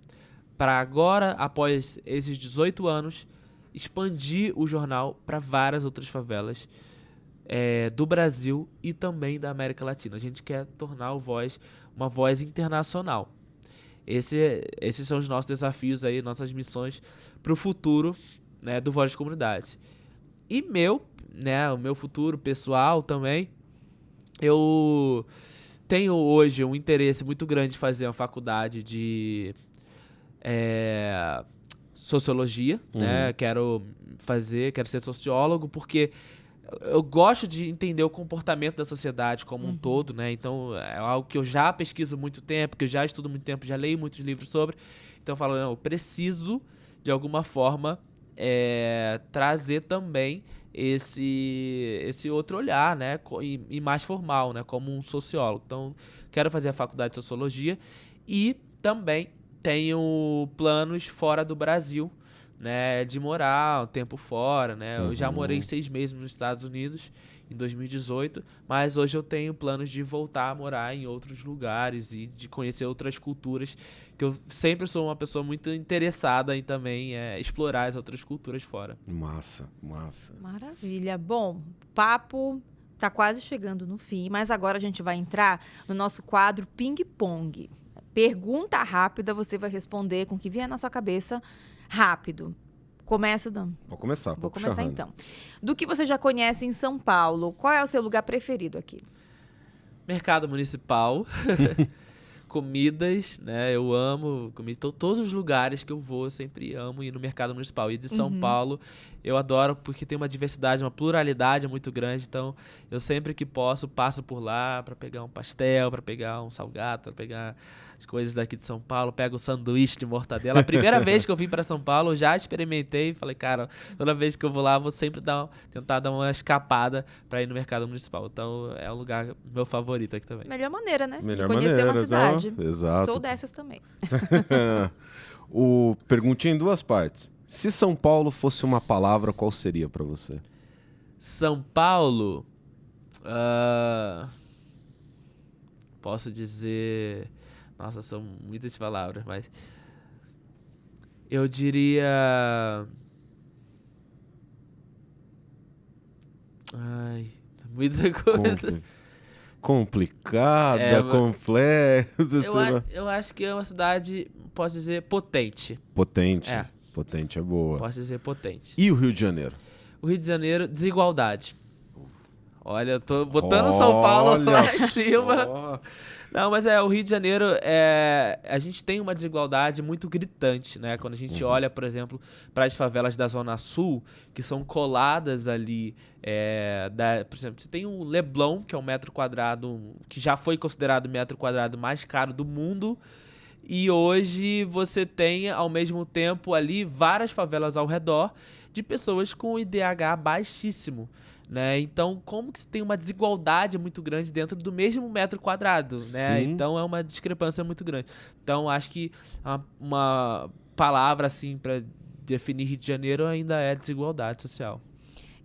para agora, após esses 18 anos, expandir o jornal para várias outras favelas do Brasil e também da América Latina. A gente quer tornar o Voz uma voz internacional. Esses são os nossos desafios aí, nossas missões para o futuro, né, do Voz das Comunidades. E o meu futuro pessoal também. Eu tenho hoje um interesse muito grande de fazer uma faculdade de sociologia, né? Quero ser sociólogo, porque eu gosto de entender o comportamento da sociedade como um todo, né? Então, é algo que eu já pesquiso muito tempo, que eu já estudo muito tempo, já leio muitos livros sobre. Então, eu falo, não, eu preciso, de alguma forma, trazer também esse outro olhar, né, e mais formal, né, como um sociólogo. Então, quero fazer a faculdade de sociologia e também tenho planos fora do Brasil, né, de morar um tempo fora, né. Eu já morei 6 meses nos Estados Unidos em 2018, mas hoje eu tenho planos de voltar a morar em outros lugares e de conhecer outras culturas, que eu sempre sou uma pessoa muito interessada em também explorar as outras culturas fora. Massa. Maravilha. Bom, o papo tá quase chegando no fim, mas agora a gente vai entrar no nosso quadro Ping Pong. Pergunta rápida, você vai responder com o que vier na sua cabeça rápido. Começo, Dan? Vou começar. Vou começar então. Do que você já conhece em São Paulo, qual é o seu lugar preferido aqui? Mercado Municipal. Comidas, né? Eu amo comida. Todos os lugares que eu vou, eu sempre amo ir no Mercado Municipal. E de São Paulo, eu adoro porque tem uma diversidade, uma pluralidade muito grande. Então, eu sempre que posso, passo por lá para pegar um pastel, para pegar um salgado, para pegar as coisas daqui de São Paulo. Pego o sanduíche de mortadela. A primeira vez que eu vim para São Paulo, eu já experimentei e falei, cara, toda vez que eu vou lá, eu vou sempre tentar dar uma escapada para ir no Mercado Municipal. Então, é um lugar meu favorito aqui também. Melhor maneira, né? Melhor de conhecer maneira, uma cidade. Exato. Sou dessas também. Perguntinha em 2 partes. Se São Paulo fosse uma palavra, qual seria para você? São Paulo, posso dizer... Nossa, são muitas palavras, mas... Eu diria... Ai, muita coisa. Complicada, complexa. Eu acho que é uma cidade, posso dizer, potente. Potente. Potente é boa. Posso dizer potente. E o Rio de Janeiro? O Rio de Janeiro, desigualdade. Olha, eu tô botando São Paulo Olha lá em cima. só. Não, mas o Rio de Janeiro, a gente tem uma desigualdade muito gritante, né? Quando a gente olha, por exemplo, para as favelas da Zona Sul, que são coladas ali, por exemplo, você tem o Leblon, que é um metro quadrado, que já foi considerado o metro quadrado mais caro do mundo, e hoje você tem, ao mesmo tempo, ali várias favelas ao redor de pessoas com IDH baixíssimo. Né? Então, como que se tem uma desigualdade muito grande dentro do mesmo metro quadrado, né? Sim. Então, é uma discrepância muito grande. Então, acho que uma palavra, assim, para definir Rio de Janeiro ainda é desigualdade social.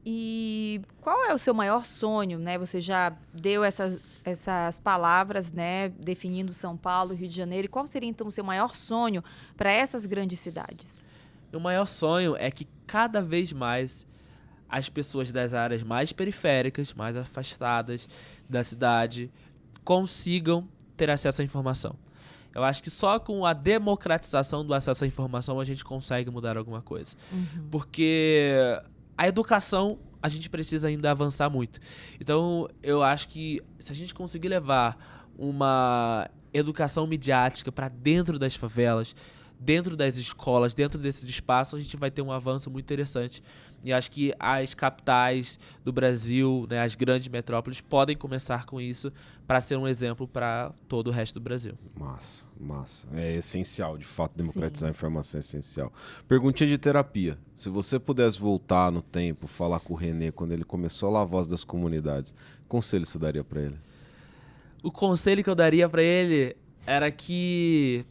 E qual é o seu maior sonho, né? Você já deu essas palavras, né? Definindo São Paulo, Rio de Janeiro. E qual seria, então, o seu maior sonho para essas grandes cidades? O maior sonho é que cada vez mais as pessoas das áreas mais periféricas, mais afastadas da cidade, consigam ter acesso à informação. Eu acho que só com a democratização do acesso à informação a gente consegue mudar alguma coisa. Porque a educação, a gente precisa ainda avançar muito. Então, eu acho que se a gente conseguir levar uma educação midiática para dentro das favelas, dentro das escolas, dentro desses espaços, a gente vai ter um avanço muito interessante. E acho que as capitais do Brasil, né, as grandes metrópoles, podem começar com isso para ser um exemplo para todo o resto do Brasil. Massa, massa. É essencial, de fato, democratizar a informação é essencial. Perguntinha de terapia. Se você pudesse voltar no tempo, falar com o René quando ele começou lá a Voz das Comunidades, que conselho você daria para ele? O conselho que eu daria para ele era que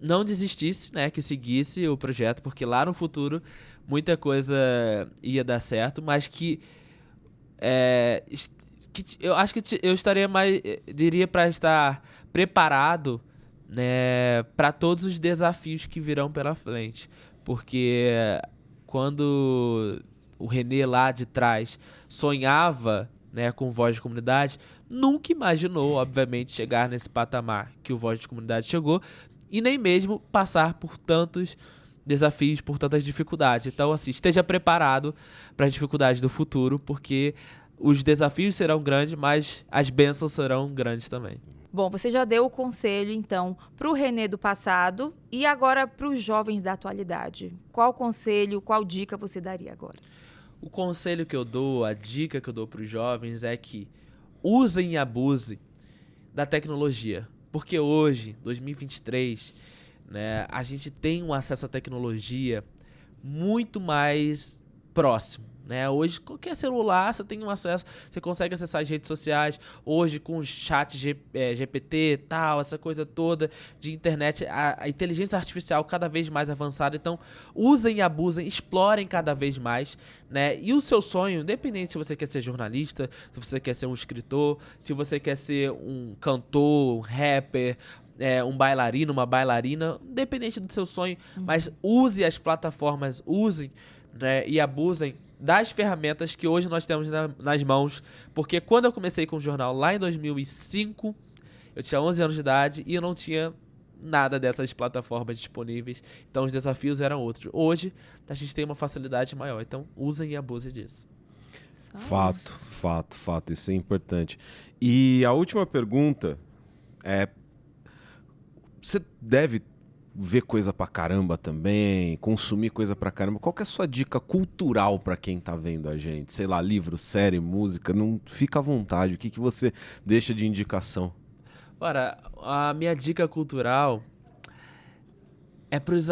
não desistisse, né, que seguisse o projeto, porque lá no futuro muita coisa ia dar certo, mas que eu acho que eu estaria mais, diria, para estar preparado, né, para todos os desafios que virão pela frente, porque quando o René lá de trás sonhava, né, com Voz de Comunidade, nunca imaginou, obviamente, chegar nesse patamar que o Voz de Comunidade chegou, e nem mesmo passar por tantos desafios, por tantas dificuldades. Então, assim, esteja preparado para as dificuldades do futuro, porque os desafios serão grandes, mas as bênçãos serão grandes também. Bom, você já deu o conselho, então, para o René do passado e agora para os jovens da atualidade. Qual conselho, qual dica você daria agora? O conselho que eu dou, a dica que eu dou para os jovens é que usem e abusem da tecnologia. Porque hoje, 2023, né, a gente tem um acesso à tecnologia muito mais próximo. Né? Hoje, qualquer celular, você tem um acesso, você consegue acessar as redes sociais. Hoje, com o chat GPT, tal, essa coisa toda de internet, a inteligência artificial cada vez mais avançada. Então, usem e abusem, explorem cada vez mais. Né? E o seu sonho, independente se você quer ser jornalista, se você quer ser um escritor, se você quer ser um cantor, um rapper, um bailarino, uma bailarina, independente do seu sonho, mas use as plataformas, usem, né, e abusem das ferramentas que hoje nós temos nas mãos, porque quando eu comecei com o jornal lá em 2005, eu tinha 11 anos de idade e eu não tinha nada dessas plataformas disponíveis, então os desafios eram outros. Hoje, a gente tem uma facilidade maior, então usem e abusem disso. Fato, isso é importante. E a última pergunta é: você deve ver coisa pra caramba também, consumir coisa pra caramba. Qual que é a sua dica cultural pra quem tá vendo a gente? Sei lá, livro, série, música, não fica à vontade. O que você deixa de indicação? Ora, a minha dica cultural é pros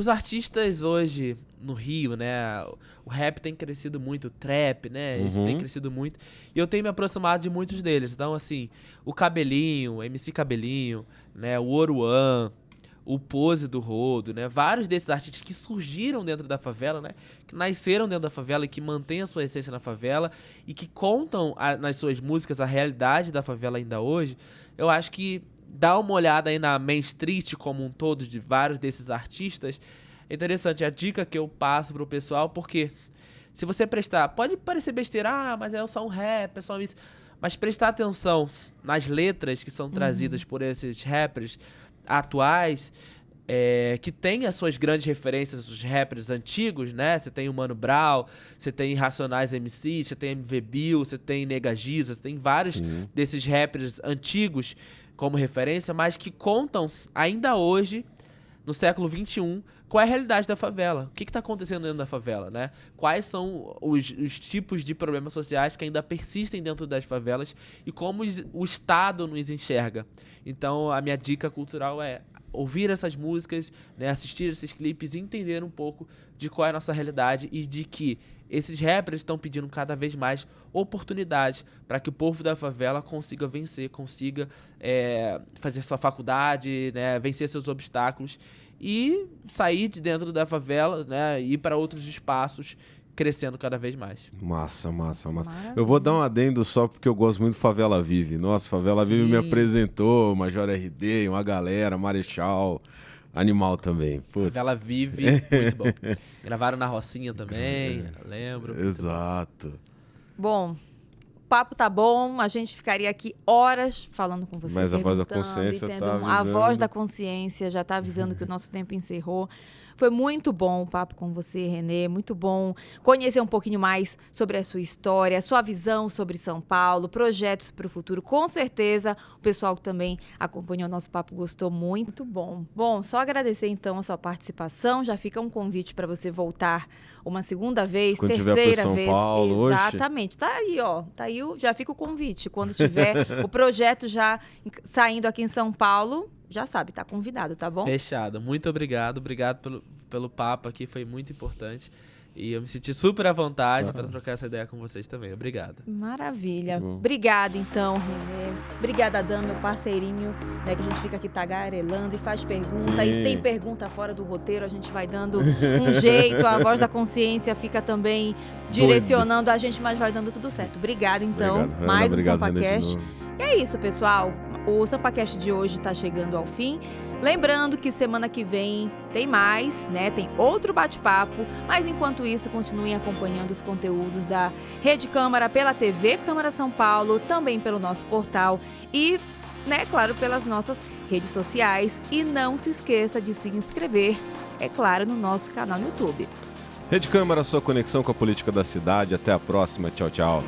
artistas hoje no Rio, né? O rap tem crescido muito, o trap, né? Isso tem crescido muito. E eu tenho me aproximado de muitos deles. Então, assim, o Cabelinho, MC Cabelinho, né? O Oruan, o Pose do Rodo, né? Vários desses artistas que surgiram dentro da favela, né? Que nasceram dentro da favela e que mantêm a sua essência na favela e que contam nas suas músicas a realidade da favela ainda hoje. Eu acho que dá uma olhada aí na Main Street como um todo de vários desses artistas. É interessante a dica que eu passo pro pessoal, porque se você prestar, pode parecer besteira, mas é só um rap, é só isso. Mas prestar atenção nas letras que são trazidas por esses rappers atuais, que tem as suas grandes referências, os rappers antigos, né? Você tem o Mano Brown, você tem Racionais MC, você tem MV Bill, você tem Nega Giza, você tem vários desses rappers antigos como referência, mas que contam ainda hoje, no século XXI, qual é a realidade da favela. O que está acontecendo dentro da favela, né? Quais são os tipos de problemas sociais que ainda persistem dentro das favelas e como o Estado nos enxerga. Então, a minha dica cultural é ouvir essas músicas, né, assistir esses clipes e entender um pouco de qual é a nossa realidade e de que esses rappers estão pedindo cada vez mais oportunidades para que o povo da favela consiga vencer, consiga fazer sua faculdade, né, vencer seus obstáculos e sair de dentro da favela, né, ir para outros espaços, crescendo cada vez mais. Massa. Maravilha. Eu vou dar um adendo só porque eu gosto muito do Favela Vive. Nossa, Favela Vive me apresentou, Major RD, uma galera, Marechal, Animal também. Putz. Favela Vive, muito bom. Gravaram na Rocinha também, eu lembro. Exato. Bom, o papo tá bom, a gente ficaria aqui horas falando com você. Mas a voz da perguntando, consciência tá A avisando. voz da consciência já tá avisando que o nosso tempo encerrou. Foi muito bom o papo com você, Renê. Muito bom conhecer um pouquinho mais sobre a sua história, a sua visão sobre São Paulo, projetos para o futuro. Com certeza, o pessoal que também acompanhou o nosso papo gostou muito. Muito bom. Bom, só agradecer então a sua participação. Já fica um convite para você voltar uma segunda vez, Quando tiver terceira por São vez. Paulo, Exatamente. Tá aí, ó. Tá aí, já fica o convite. Quando tiver o projeto já saindo aqui em São Paulo, já sabe, tá convidado, tá bom? Fechado. Muito obrigado. Obrigado pelo papo aqui, foi muito importante. E eu me senti super à vontade para trocar essa ideia com vocês também. Obrigado. Maravilha. Obrigada, então, Renê. Obrigada, Dan, meu parceirinho, né, que a gente fica aqui tagarelando e faz pergunta. E se tem pergunta fora do roteiro, a gente vai dando um jeito. A voz da consciência fica também direcionando a gente, mas vai dando tudo certo. Obrigada, então. Obrigado, mais um obrigado, Renê, de SampaCast. novo. E é isso, pessoal. O SampaCast de hoje está chegando ao fim. Lembrando que semana que vem tem mais, né? Tem outro bate-papo. Mas enquanto isso, continuem acompanhando os conteúdos da Rede Câmara pela TV Câmara São Paulo, também pelo nosso portal e, né, claro, pelas nossas redes sociais. E não se esqueça de se inscrever, é claro, no nosso canal no YouTube. Rede Câmara, sua conexão com a política da cidade. Até a próxima. Tchau, tchau.